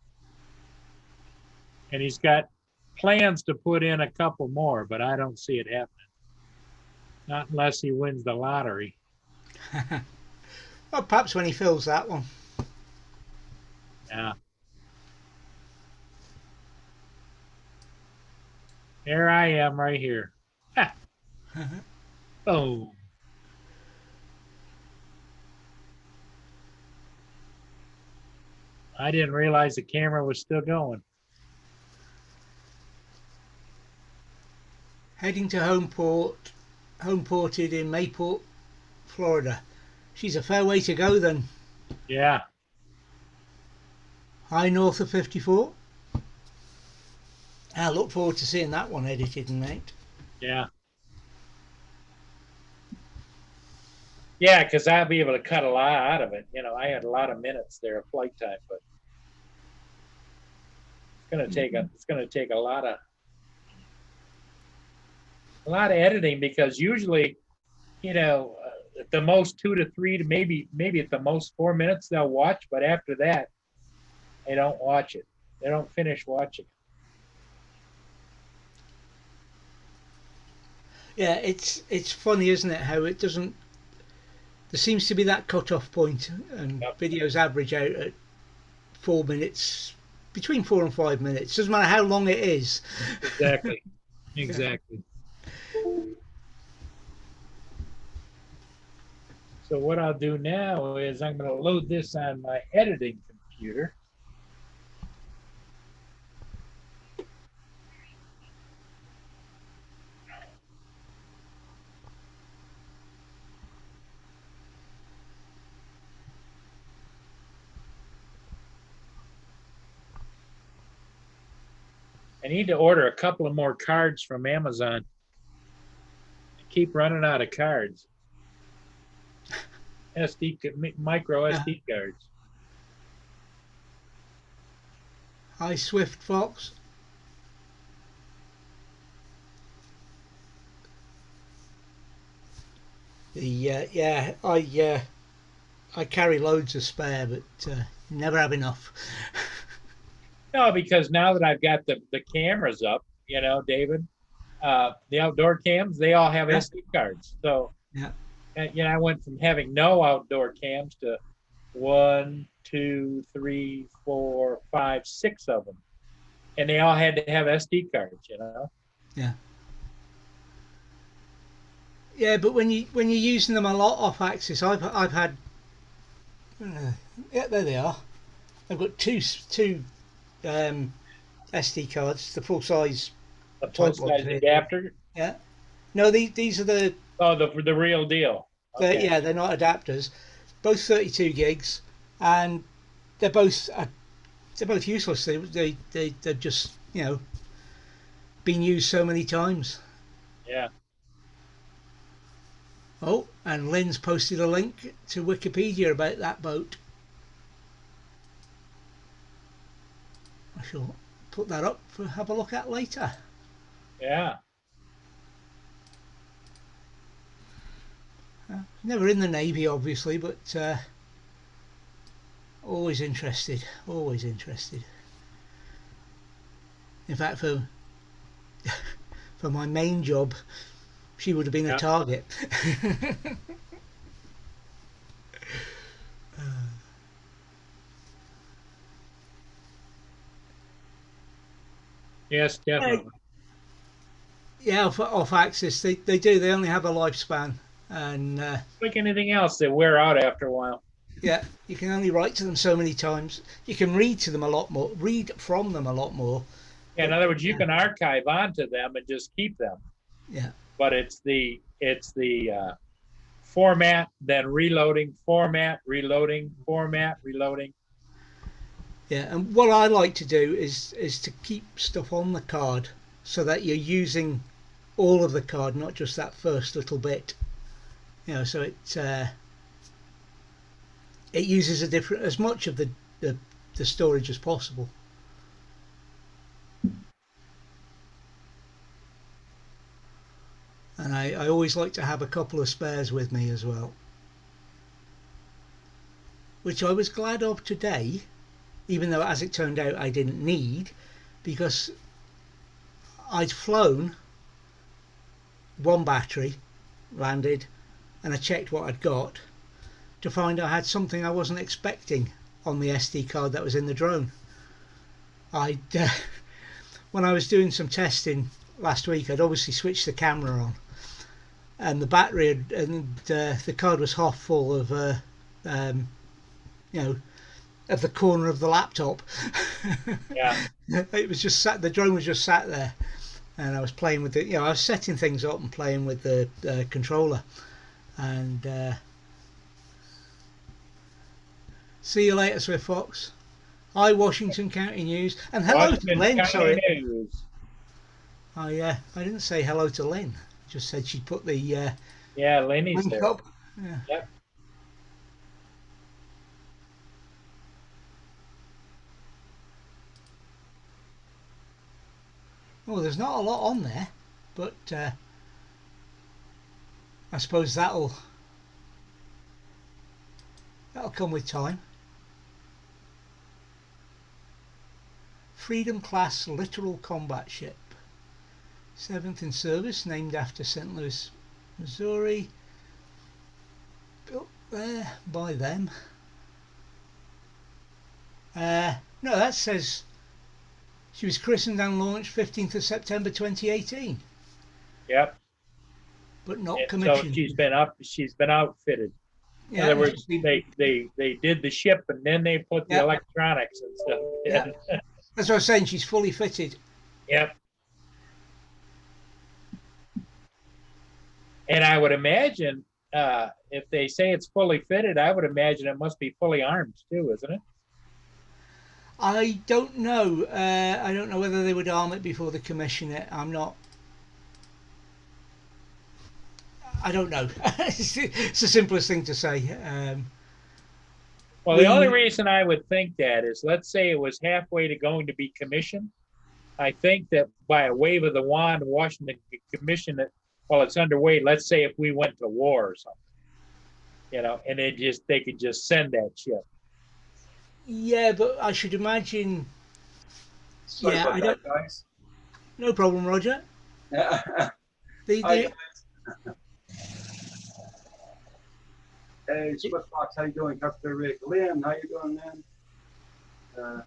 And he's got plans to put in a couple more, but I don't see it happening. Not unless he wins the lottery. Well, perhaps when he fills that one. Yeah. There I am right here. Ha. Oh. I didn't realize the camera was still going. Heading to homeported in Mayport, Florida. She's a fair way to go then. Yeah. High north of 54. I look forward to seeing that one edited and made. Yeah. Yeah, because I'll be able to cut a lot out of it. You know, I had a lot of minutes there of flight time, but it's gonna take a lot of editing, because usually, you know, at the most 2 to 3 to maybe at the most 4 minutes they'll watch, but after that they don't watch it. They don't finish watching. Yeah, it's funny, isn't it, how it doesn't. There seems to be that cut-off point, and Yep. videos average out at 4 minutes, between 4 and 5 minutes. Doesn't matter how long it is. Exactly. Exactly. So what I'll do now is I'm going to load this on my editing computer. I need to order a couple of more cards from Amazon. I keep running out of cards. Micro SD cards. Hi, Swift Fox. Yeah, I carry loads of spare, but never have enough. No, because now that I've got the cameras up, you know, David, the outdoor cams, they all have Yeah. SD cards. So, Yeah. I went from having no outdoor cams to 1, 2, 3, 4, 5, 6 of them, and they all had to have SD cards. Yeah. Yeah, but when you're using them a lot off axis, I've had yeah, there they are. I've got two SD cards, the full size The type full ones size here. adapter. Yeah. No, these are the Oh, the real deal. Okay. yeah, they're not adapters. Both 32 gigs, and they're both useless. They've just been used so many times. Yeah. Oh, and Lynn's posted a link to Wikipedia about that boat. I shall put that up for have a look at later. Yeah. Never in the Navy, obviously, but always interested. Always interested. In fact, for for my main job, she would have been a target. Yes, definitely. Yeah, off axis, they do. They only have a lifespan, and Like anything else, they wear out after a while. yeah, you can only write to them so many times. You can read to them a lot more, read from them a lot more. Yeah, in other words, you can archive onto them and just keep them. Yeah. But it's the format, then reloading, format, reloading, format, reloading. Yeah, and what I like to do is to keep stuff on the card so that you're using all of the card, not just that first little bit. So it uses as much of the storage as possible. And I always like to have a couple of spares with me as well, which I was glad of today, even though as it turned out I didn't need, because I'd flown one battery, landed, and I checked what I'd got to find I had something I wasn't expecting on the SD card that was in the drone. When I was doing some testing last week, I'd obviously switched the camera on, and the battery the card was half full of at the corner of the laptop. Yeah. It was just the drone was just sat there, and I was playing with it. I was setting things up and playing with the controller. And see you later, Swift Fox. Hi, Washington County News, and hello to Lynn. Sorry. News. Oh yeah, I didn't say hello to Lynn. Just said she'd put the yeah, Lenny's there. Up. Yeah. Yep. Well, there's not a lot on there, but I suppose that'll come with time. Freedom class littoral combat ship, 7th in service, named after St. Louis, Missouri, built there by them. No, that says she was christened and launched 15th of September 2018. Yep. But not commissioned. So she's been outfitted. Yeah, in other words, they did the ship and then they put the electronics and stuff. Yeah. That's what I was saying, she's fully fitted. Yep. And I would imagine if they say it's fully fitted, I would imagine it must be fully armed too, isn't it? I don't know. I don't know whether they would arm it before they commission it. I don't know. It's the simplest thing to say. Well, the only reason I would think that is, let's say it was halfway to going to be commissioned. I think that by a wave of the wand, Washington could commission it while it's underway. Let's say if we went to war or something, and they could just send that ship. Yeah, but I should imagine. Sorry about that, guys. No problem, Roger. The, Hi, the, hey, Swift Fox, how you doing? Captain Rick. Lynn, how you doing, man?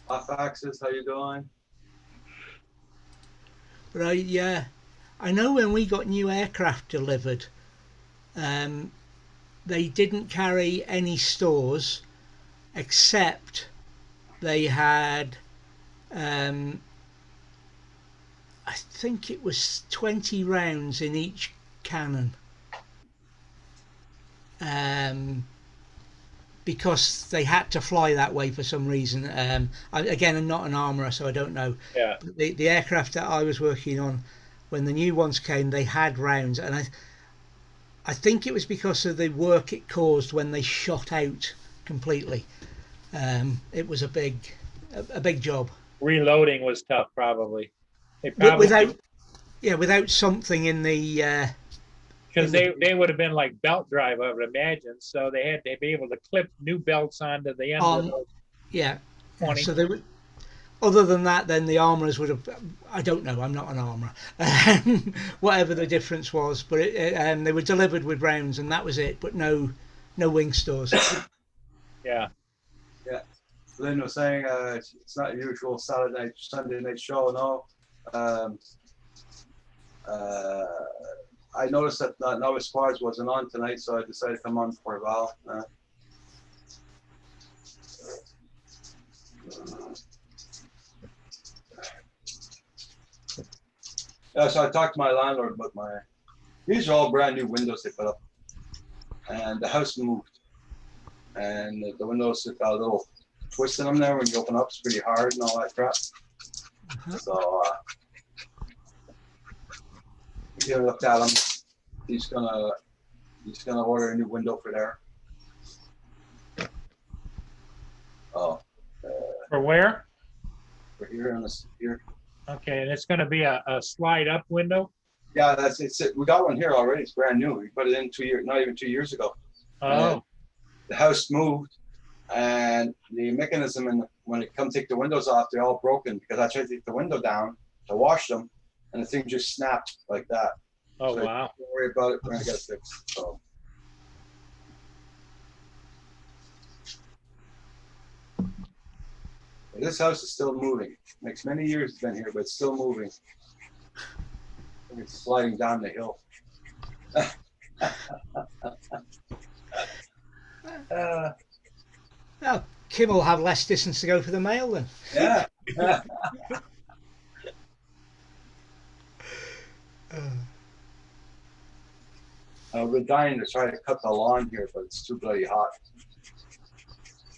Off Axis, how you doing? but I know when we got new aircraft delivered, they didn't carry any stores except they had, um, I think it was 20 rounds in each cannon. Because they had to fly that way for some reason. Again, I'm not an armourer, so I don't know. Yeah. But the aircraft that I was working on, when the new ones came, they had rounds, and I think it was because of the work it caused when they shot out completely. It was a big job. Reloading was tough, probably. They probably Without something in the because they would have been like belt drive, I would imagine. So they had to be able to clip new belts onto the end of those yeah. 20. So they would. Other than that, then the armourers would have. I don't know. I'm not an armourer. Whatever the difference was, but they were delivered with rounds, and that was it. But no wing stores. Yeah. Yeah. Lynn was saying it's not your usual Sunday night show. No. I noticed that Novice Squads wasn't on tonight, so I decided to come on for a while. Yeah, so I talked to my landlord about these are all brand new windows they put up, and the house moved, and the windows got a little twist in them there when you open up. It's pretty hard and all that crap. So he looked at them. He's gonna order a new window for there. Oh. For where? For here and this here. Okay, and it's going to be a slide up window. Yeah, that's it. We got one here already. It's brand new. We put it in 2 years, not even 2 years ago. Oh. The house moved, and the mechanism when it come take the windows off, they're all broken because I tried to take the window down to wash them, and the thing just snapped like that. Oh, so wow. Don't worry about it. We're gonna get it fixed. So. This house is still moving. Makes many years it's been here, but it's still moving. It's sliding down the hill. Well, Kim will have less distance to go for the mail then. Yeah. We're dying to try to cut the lawn here, but it's too bloody hot.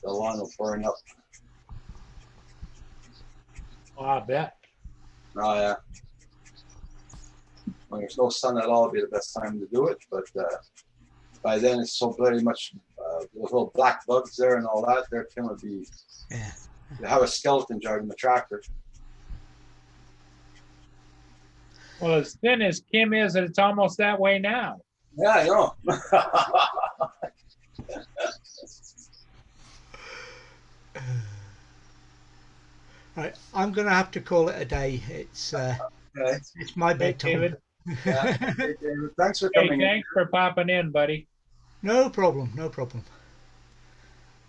The lawn will burn up. Oh, I bet. Oh, yeah. When there's no sun at all, it'll be the best time to do it. But by then, it's so bloody much those little black bugs there and all that. They're going to be. Yeah. You have a skeleton driving the tractor. Well, as thin as Kim is, it's almost that way now. Yeah, I know. Right, I'm going to have to call it a day. It's my bedtime. David. Yeah. Hey, David, thanks for Hey, coming. thanks for popping in, buddy. No problem.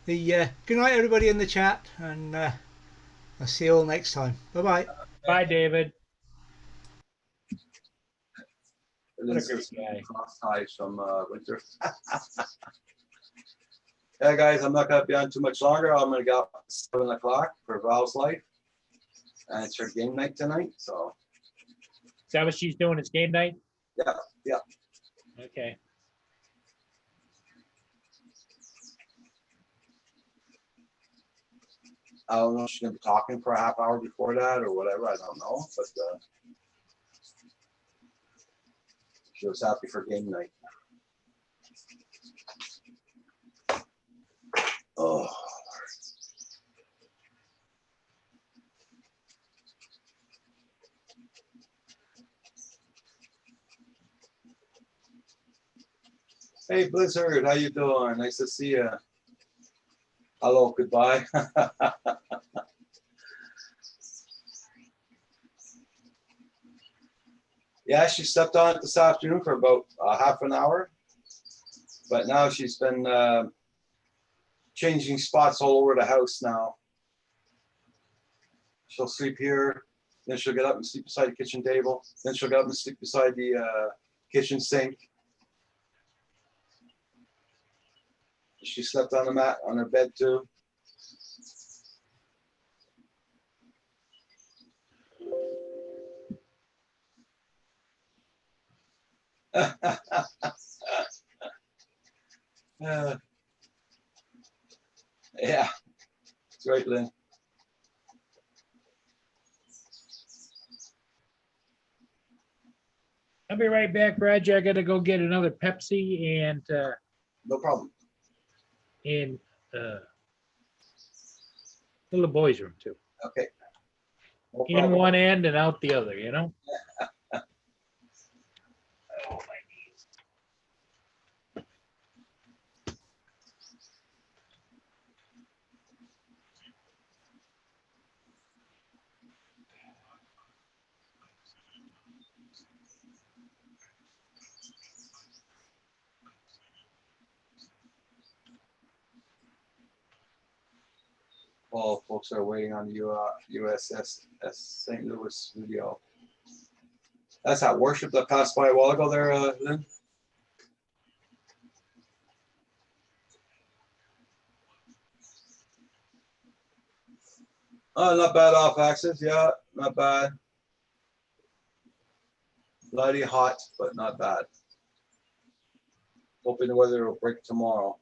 Good night, everybody in the chat, and I'll see you all next time. Bye-bye. Bye, David. This What a is great guy. cross ties from winter. Yeah, guys, I'm not going to be on too much longer. I'm going to get up at 7 o'clock for Val's Life. And it's her game night tonight, so. Is that what she's doing? It's game night? Yeah. Okay. I don't know if she's going to be talking for a half hour before that or whatever. I don't know, but she was happy for game night. Oh. Hey, Blizzard, how you doing? Nice to see you. Hello, goodbye. Yeah, she slept on it this afternoon for about half an hour. But now she's been changing spots all over the house now. She'll sleep here, then she'll get up and sleep beside the kitchen table. Then she'll get up and sleep beside the kitchen sink. She slept on the mat on her bed too. Yeah, that's right, Lynn. I'll be right back, Roger. I gotta go get another Pepsi and No problem. in little boy's room too. Okay. No In problem. one end and out the other, you know? Oh, my knees. All folks are waiting on the USS St. Louis video. That's that worship that passed by a while ago there, Lynn. Oh, not bad off axis. Yeah, not bad. Bloody hot, but not bad. Hoping the weather will break tomorrow.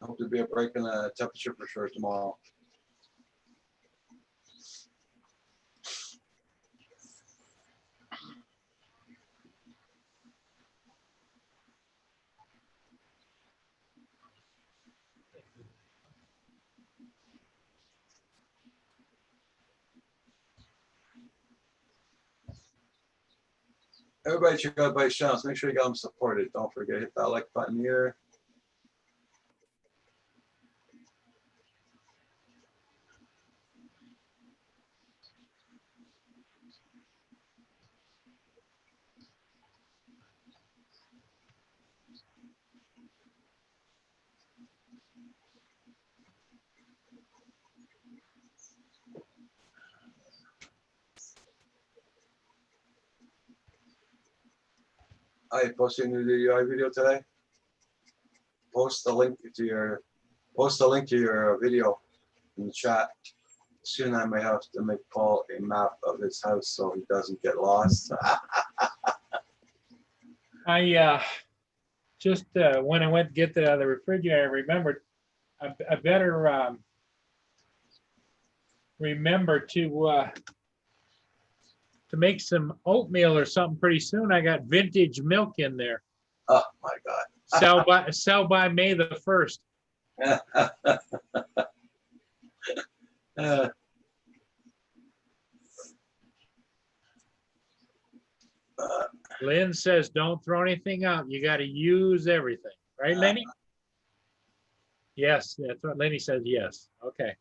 I hope to be a break in the temperature for sure tomorrow. Everybody check out by channels. Make sure you got them supported. Don't forget, hit that like button here. I posted a new DUI video today. Post the link to your video in the chat. Soon I may have to make Paul a map of his house so he doesn't get lost. I just when I went to get the refrigerator, I remembered I better remember to make some oatmeal or something pretty soon. I got vintage milk in there. Oh my God. Sell by May the 1st. Lynn says, don't throw anything out. You got to use everything. Right, Lenny? Yes, that's what Lenny says. Yes. Okay.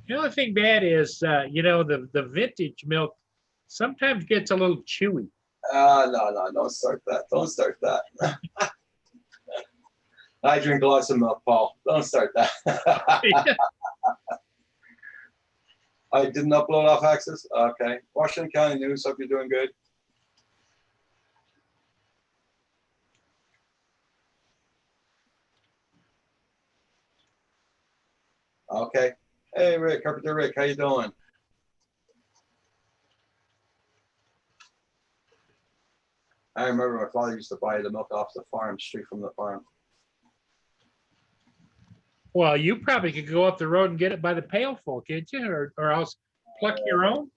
The only thing bad is, you know, the vintage milk sometimes gets a little chewy. No, don't start that. Don't start that. I drink lots of milk, Paul. Don't start that. I didn't upload off Access. Okay. Washington County News. Hope you're doing good. Okay. Hey, Rick, Carpenter Rick, how you doing? I remember my father used to buy the milk off the farm, straight from the farm. Well, you probably could go up the road and get it by the pailful, can't you? Or else pluck your own?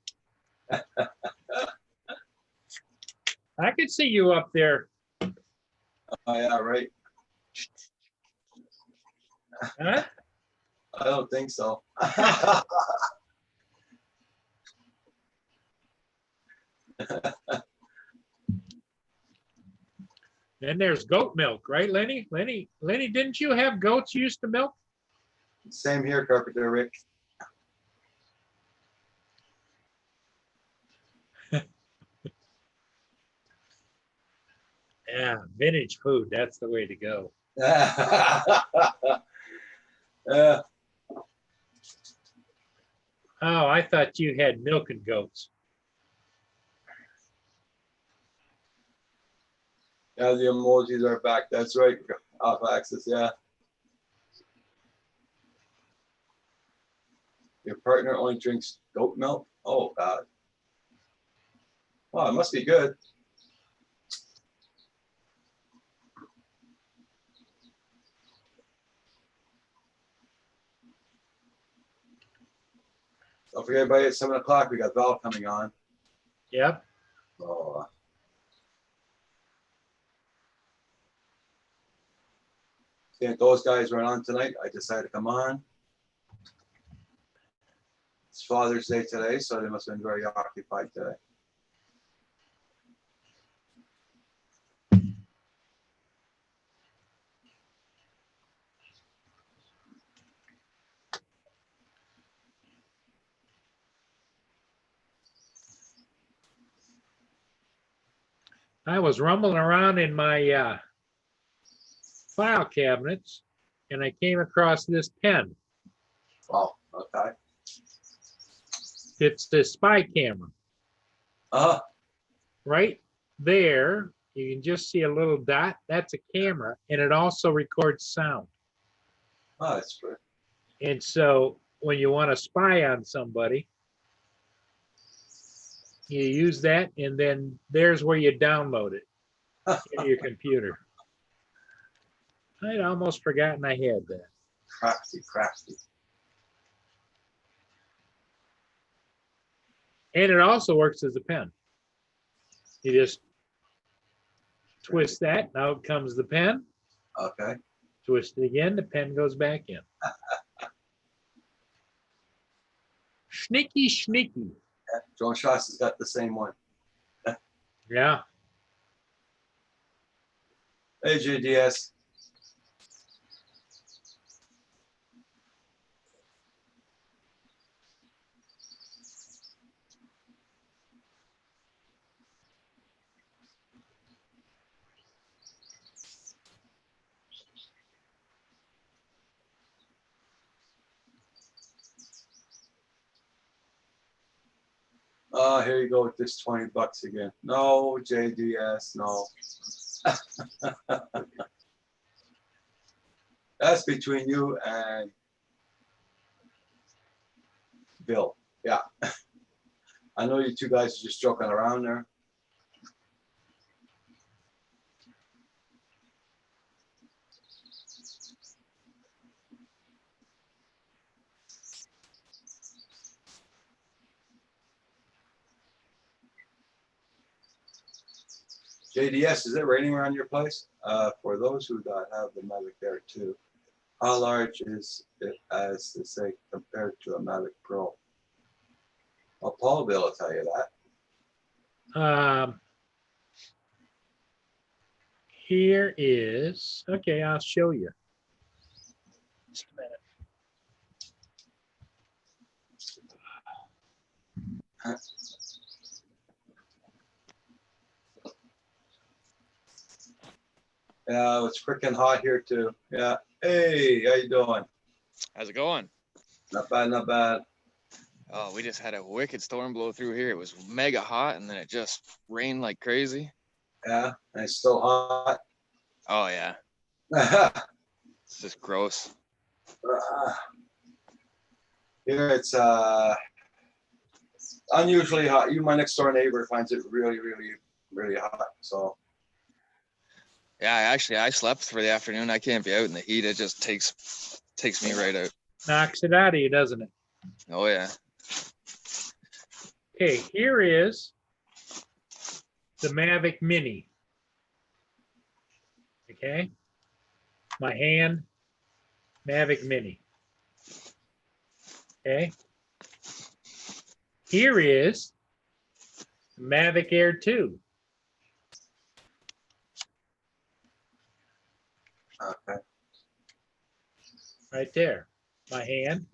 I could see you up there. Oh, yeah, right. Huh? I don't think so. Then there's goat milk, right, Lenny? Lenny, didn't you have goats you used to milk? Same here, Carpenter Rick. Yeah, vintage food. That's the way to go. Yeah. Oh, I thought you had milking goats. Yeah, the emojis are back. That's right. Off axis, yeah. Your partner only drinks goat milk? Oh, God. Well, it must be good. Don't forget, everybody, at 7 o'clock, we got Val coming on. Yep. Oh. Can't those guys run on tonight? I decided to come on. It's Father's Day today, so they must have been very occupied today. I was rumbling around in my file cabinets and I came across this pen. Oh, okay. It's the spy camera. Uh-huh. Right there, you can just see a little dot. That's a camera, and it also records sound. Oh, that's good. And so when you want to spy on somebody, you use that, and then there's where you download it into your computer. I'd almost forgotten I had that. Crafty. And it also works as a pen. You just twist that, now out comes the pen. Okay. Twist it again, the pen goes back in. Sneaky. Yeah, John Schloss has got the same one. Yeah. Hey, JDS. Oh, here you go with this $20 again. No, JDS, no. That's between you and Bill. Yeah. I know you two guys are just joking around there. JDS, is it raining around your place? For those who have the Mavic Air 2, how large is it, as to say, compared to a Mavic Pro? Well, Paul will be able to tell you that. Here is, okay, I'll show you. Just a minute. Yeah, it's freaking hot here too. Yeah. Hey, how you doing? How's it going? Not bad, not bad. Oh, we just had a wicked storm blow through here. It was mega hot, and then it just rained like crazy. Yeah, and it's still hot. Oh, yeah. It's just gross. Here it's unusually hot. You, my next door neighbor, finds it really, really, really hot. So. Yeah, I slept for the afternoon. I can't be out in the heat. It just takes me right out. Knocks it out of you, doesn't it? Oh, yeah. Okay, here is the Mavic Mini. Okay, my hand Mavic Mini. Okay, here is Mavic Air 2. Okay. Right there, my hand.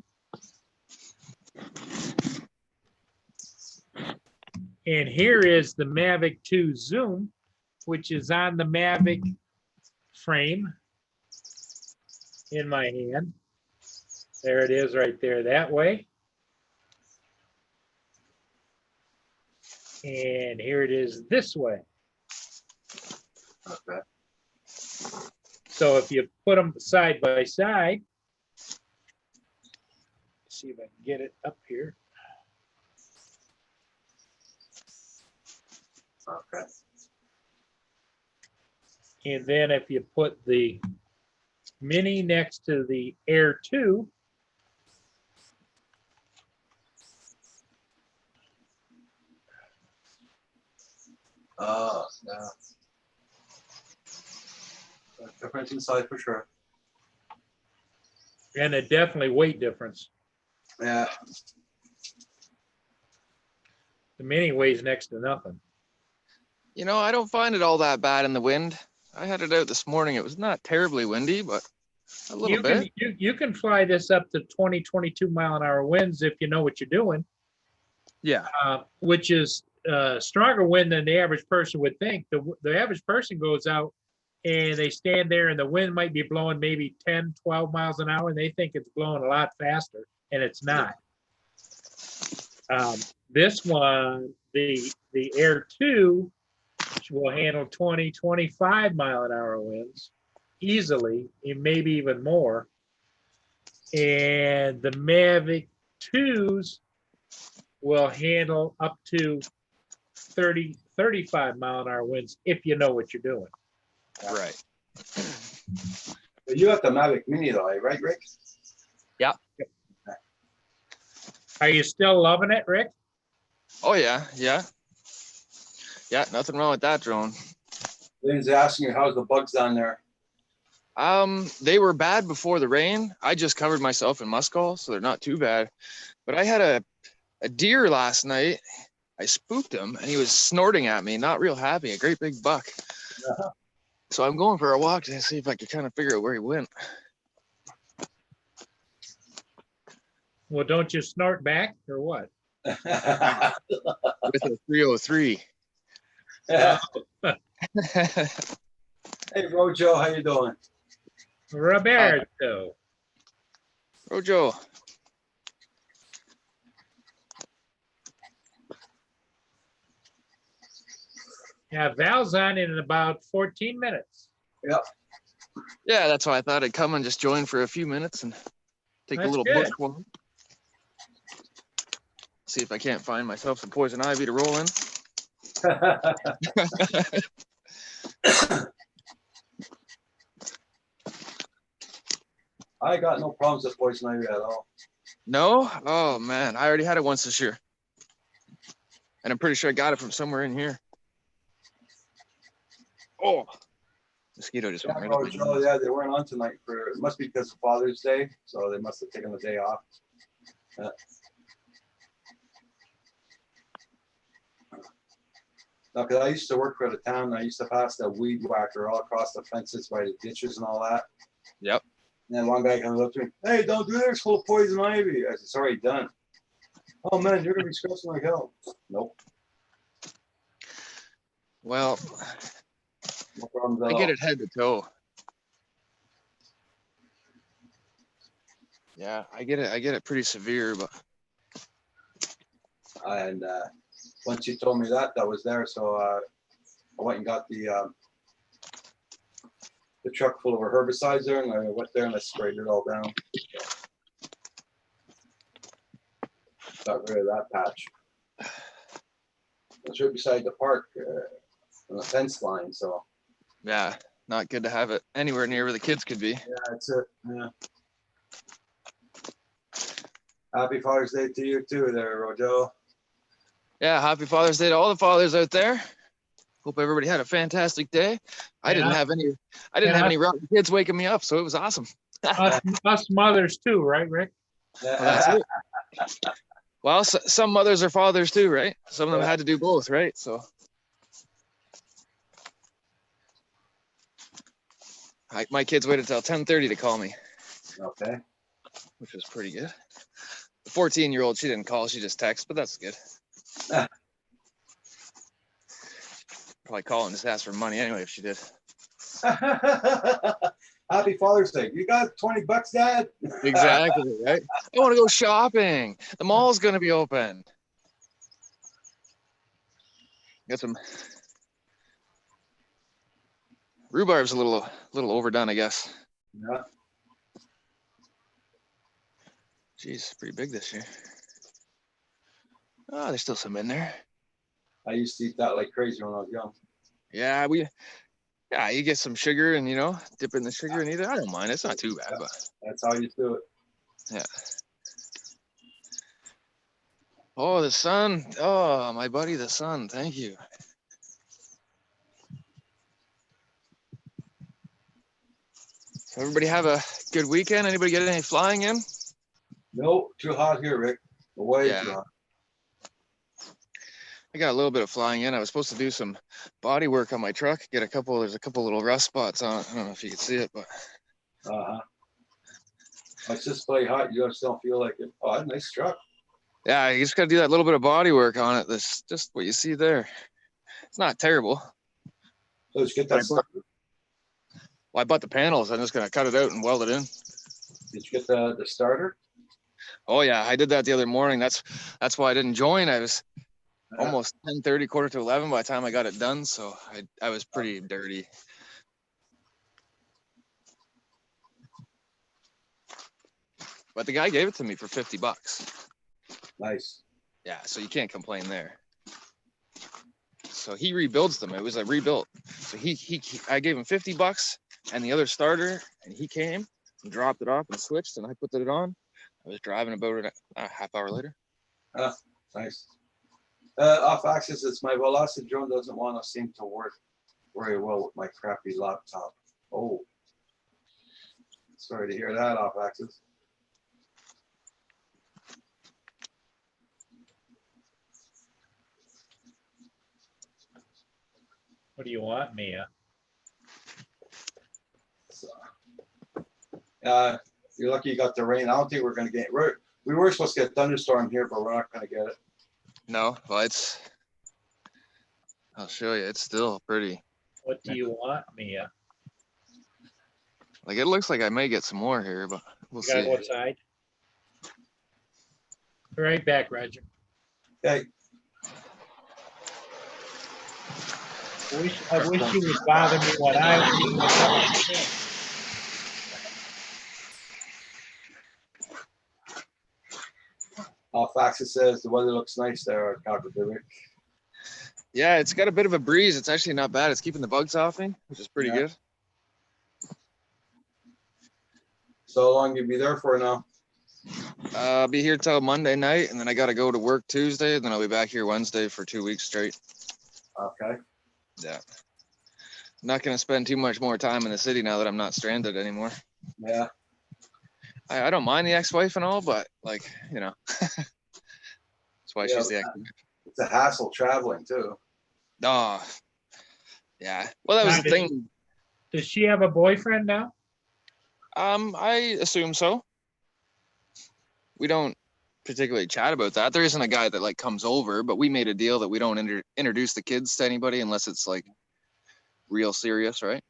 And here is the Mavic 2 Zoom, which is on the Mavic frame in my hand. There it is right there that way. And here it is this way. Okay. So if you put them side by side, see if I can get it up here. Okay. And then if you put the Mini next to the Air 2, Yeah. Difference inside for sure. and a definitely weight difference. Yeah. The Mini weighs next to nothing. You know, I don't find it all that bad in the wind. I had it out this morning. It was not terribly windy, but a little You bit. can you can fly this up to 20, 22 mile an hour winds if you know what you're doing, Yeah. which is stronger wind than the average person would think. The average person goes out and they stand there and the wind might be blowing maybe 10, 12 miles an hour and they think it's blowing a lot faster, and it's not. This one, the Air 2, will handle 20, 25 mile an hour winds easily, and maybe even more. And the Mavic 2s will handle up to 30, 35 mile an hour winds if you know what you're doing. Right. But you got the Mavic Mini though, right, Rick? Yeah. Are you still loving it, Rick? Oh yeah. Yeah. Yeah. Nothing wrong with that drone. Lynn's asking you how's the bugs down there. They were bad before the rain. I just covered myself in muskol, so they're not too bad. But I had a deer last night. I spooked him and he was snorting at me, not real happy, a great big buck. So I'm going for a walk to see if I could kind of figure out where he went. Well, don't you snort back or what? With a 303. Yeah. Hey, Rojo, how you doing? Roberto. Rojo. Yeah, Val's on in about 14 minutes. Yep. Yeah, that's why I thought I'd come and just join for a few minutes and take That's a little good. bush walk. See if I can't find myself some poison ivy to roll in. I got no problems with poison ivy at all. No? Oh man, I already had it once this year. And I'm pretty sure I got it from somewhere in here. Oh, mosquito just went right up my Rojo, nose. yeah, they weren't on tonight for, it must be because of Father's Day, so they must have taken the day off. No, because I used to work for the town. I used to pass the weed whacker all across the fences by the ditches and all that. Yep. And then one guy comes up to me, hey, don't do that, it's full of poison ivy. I said, it's already done. Oh man, you're gonna be scratching like hell. Nope, Well, no problems at I all. get it head to toe. Yeah, I get it pretty severe, but And once you told me that, that was there, so I went and got the truck full of herbicides there, and I went there and I sprayed it all down. Got rid of that patch. It's right beside the park, on the fence line, so. yeah, not good to have it anywhere near where the kids could be. Yeah, that's it, yeah. Happy Father's Day to you too there, Rojo. Yeah, happy Father's Day to all the fathers out there. Hope everybody had a fantastic day. I didn't have any rotten kids waking me up, so it was awesome. Us mothers too, right, Rick? Well, that's it. Well, some mothers are fathers too, right? Some of them had to do both, right? So my kids waited till 10:30 to call me. Okay. Which was pretty good. The 14-year-old, she didn't call, she just texted, but that's good. Probably call and just ask for money anyway if she did. Happy Father's Day. You got $20, Dad? Exactly, right? I want to go shopping. The mall's going to be open. Got some rhubarb's a little overdone, I guess. Yeah. Jeez, pretty big this year. Oh, there's still some in there. I used to eat that like crazy when I was young. Yeah, you get some sugar and, dip in the sugar and eat it. I don't mind. It's not too bad, but That's how you do it. yeah. Oh, the sun. Oh, my buddy, the sun. Thank you. So everybody have a good weekend. Anybody get any flying in? No, too hot here, Rick. Way Yeah. too hot. I got a little bit of flying in. I was supposed to do some body work on my truck. There's a couple little rust spots on it. I don't know if you can see it, but. It's just play hot. You just don't feel like it. Oh, nice truck. Yeah, you just got to do that little bit of body work on it. That's just what you see there. It's not terrible. So did you get that starter? Well, I bought the panels. I'm just going to cut it out and weld it in. Did you get the starter? Oh, yeah. I did that the other morning. That's why I didn't join. I was almost 10:30, quarter to 11 by the time I got it done. So I was pretty dirty. But the guy gave it to me for $50. Nice. Yeah, so you can't complain there. So he rebuilds them. It was a rebuilt. So I gave him $50 and the other starter, and he came and dropped it off and switched, and I put it on. I was driving about a half hour later. Nice. Off axis, it's my Velocity drone doesn't want to seem to work very well with my crappy laptop. Oh, sorry to hear that, off axis. What do you want, Mia? So, you're lucky you got the rain. I don't think we're going to get. We were supposed to get a thunderstorm here, but we're not going to get it. No, well, I'll show you. It's still pretty. What do you want, Mia? Like, it looks like I may get some more here, but we'll see. Gotta go outside. Be right back, Roger. Hey. I wish you would bother me when I was. Off axis says the weather looks nice there, Rick. Yeah, it's got a bit of a breeze. It's actually not bad. It's keeping the bugs off me, which is pretty good. So how long you be there for now? I'll be here till Monday night, and then I got to go to work Tuesday, and then I'll be back here Wednesday for 2 weeks straight. Okay. Yeah. I'm not going to spend too much more time in the city now that I'm not stranded anymore. Yeah. I don't mind the ex-wife and all, but that's why she's the ex-wife. It's a hassle traveling too. Oh, yeah. Well, that was the thing. Does she have a boyfriend now? I assume so. We don't particularly chat about that. There isn't a guy that comes over, but we made a deal that we don't introduce the kids to anybody unless it's real serious, right?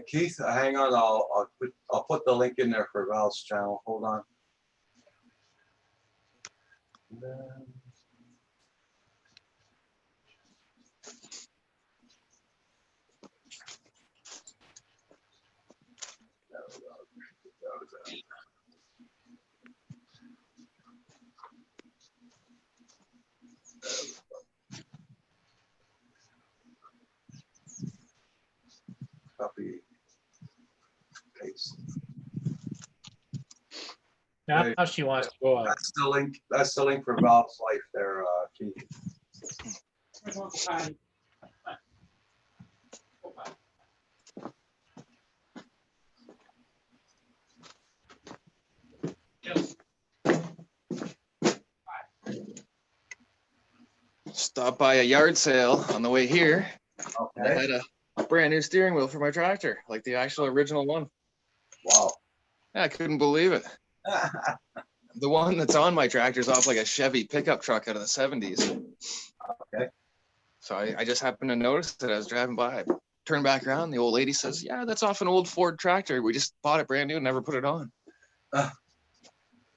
Keith, hang on. I'll put the link in there for Val's channel. Hold on. Copy, paste. Now she wants to go out. That's the link for Val's life there, Gee. Stopped by a yard sale on the way here. And I Okay. had a brand new steering wheel for my tractor, like the actual original one. Wow. Yeah, I couldn't believe it. The one that's on my tractor is off like a Chevy pickup truck out of the 70s. Okay. So I just happened to notice that I was driving by. I turned back around. The old lady says, "Yeah, that's off an old Ford tractor. We just bought it brand new and never put it on."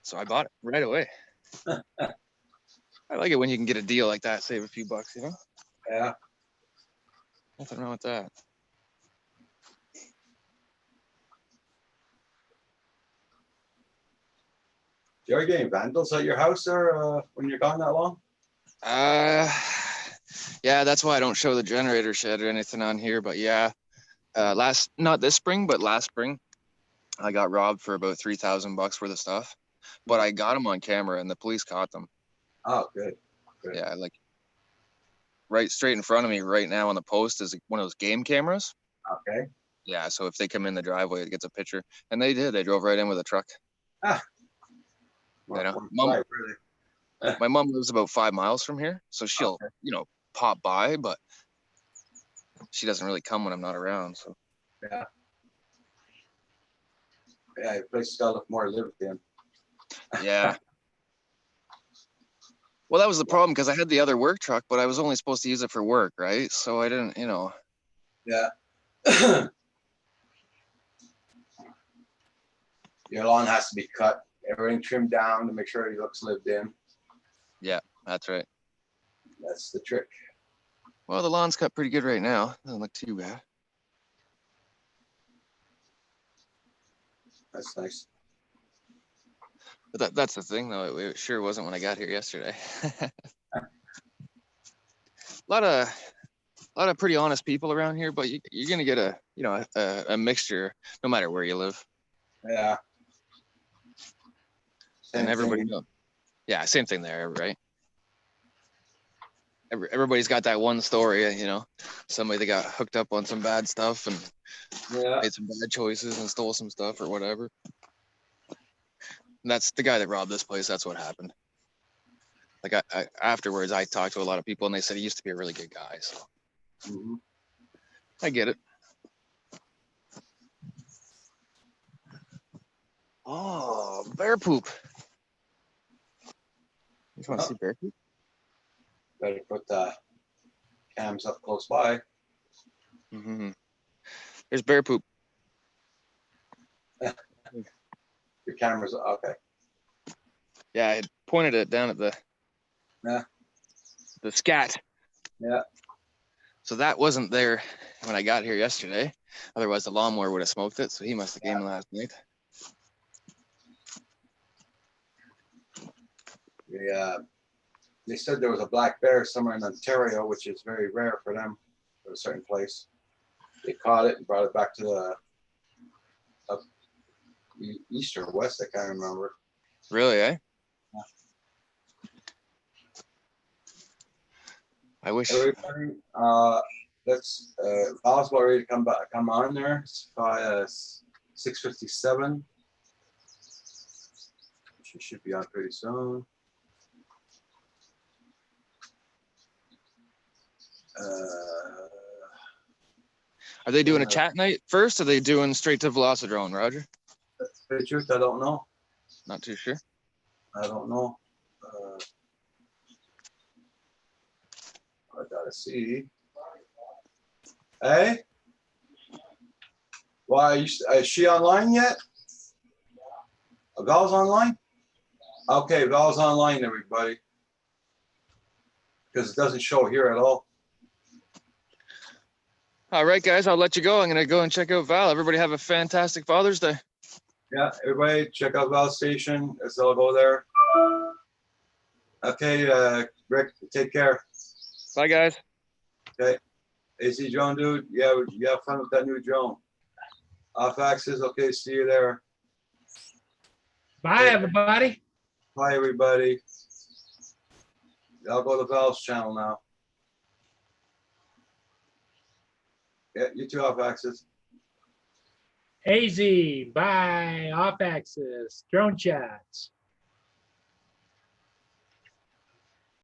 So I bought it right away. I like it when you can get a deal like that, save a few bucks, you know? Yeah. Nothing wrong with that. Do you ever get any vandals at your house or when you're gone that long? Yeah, that's why I don't show the generator shed or anything on here. But yeah, not this spring, but last spring, I got robbed for about $3,000 worth of stuff. But I got them on camera, and the police caught them. Oh, good. Good. Yeah, like right straight in front of me right now on the post is one of those game cameras. Okay. Yeah, so if they come in the driveway, it gets a picture, and they did. They drove right in with a truck. You know, my mom lives about 5 miles from here, so she'll, pop by, but she doesn't really come when I'm not around. So Yeah. Yeah, your place has got to look more lived in. yeah. Well, that was the problem because I had the other work truck, but I was only supposed to use it for work, right? So I didn't, Yeah. Your lawn has to be cut, everything trimmed down to make sure it looks lived in. Yeah, that's right. That's the trick. Well, the lawn's cut pretty good right now. Doesn't look too bad. That's nice. But that's the thing, though. It sure wasn't when I got here yesterday. A lot of pretty honest people around here, but you're gonna get a mixture no matter where you live. Yeah. And everybody knows. Yeah, same thing there, right? Everybody's got that one story, somebody that got hooked up on some bad stuff and made some bad choices and stole some stuff or whatever. And that's the guy that robbed this place. That's what happened. Like afterwards, I talked to a lot of people and they said he used to be a really good guy. So I get it. Oh, bear poop. You want to see bear poop? Better put the cams up close by. Mm-hmm. There's bear poop. Your camera's okay. Yeah, I had pointed it down at the scat. Yeah. So that wasn't there when I got here yesterday. Otherwise, the lawnmower would have smoked it. So he must have came last night. Yeah. They said there was a black bear somewhere in Ontario, which is very rare for them, for a certain place. They caught it and brought it back to the up east or west, I can't remember. Really, eh? Yeah. I wish. Everybody, let's Val's ready to come on there. It's 6:57. She should be on pretty soon. Are they doing a chat night first, or are they doing straight to Velocidrone, Roger? That's the truth. I don't know. Not too sure. I don't know. I gotta see. Hey, why is she online yet? Val's online? Okay, Val's online, everybody. Because it doesn't show here at all. All right, guys, I'll let you go. I'm gonna go and check out Val. Everybody have a fantastic Father's Day. Yeah, everybody check out Val's station. Let's all go there. Okay, Rick, take care. Bye, guys. Okay. AC drone, dude. Yeah, you have fun with that new drone. Off axis. Okay, see you there. Bye, everybody. Bye, everybody. I'll go to Val's channel now. Yeah, you two off axis. AZ, bye, off axis, drone chats.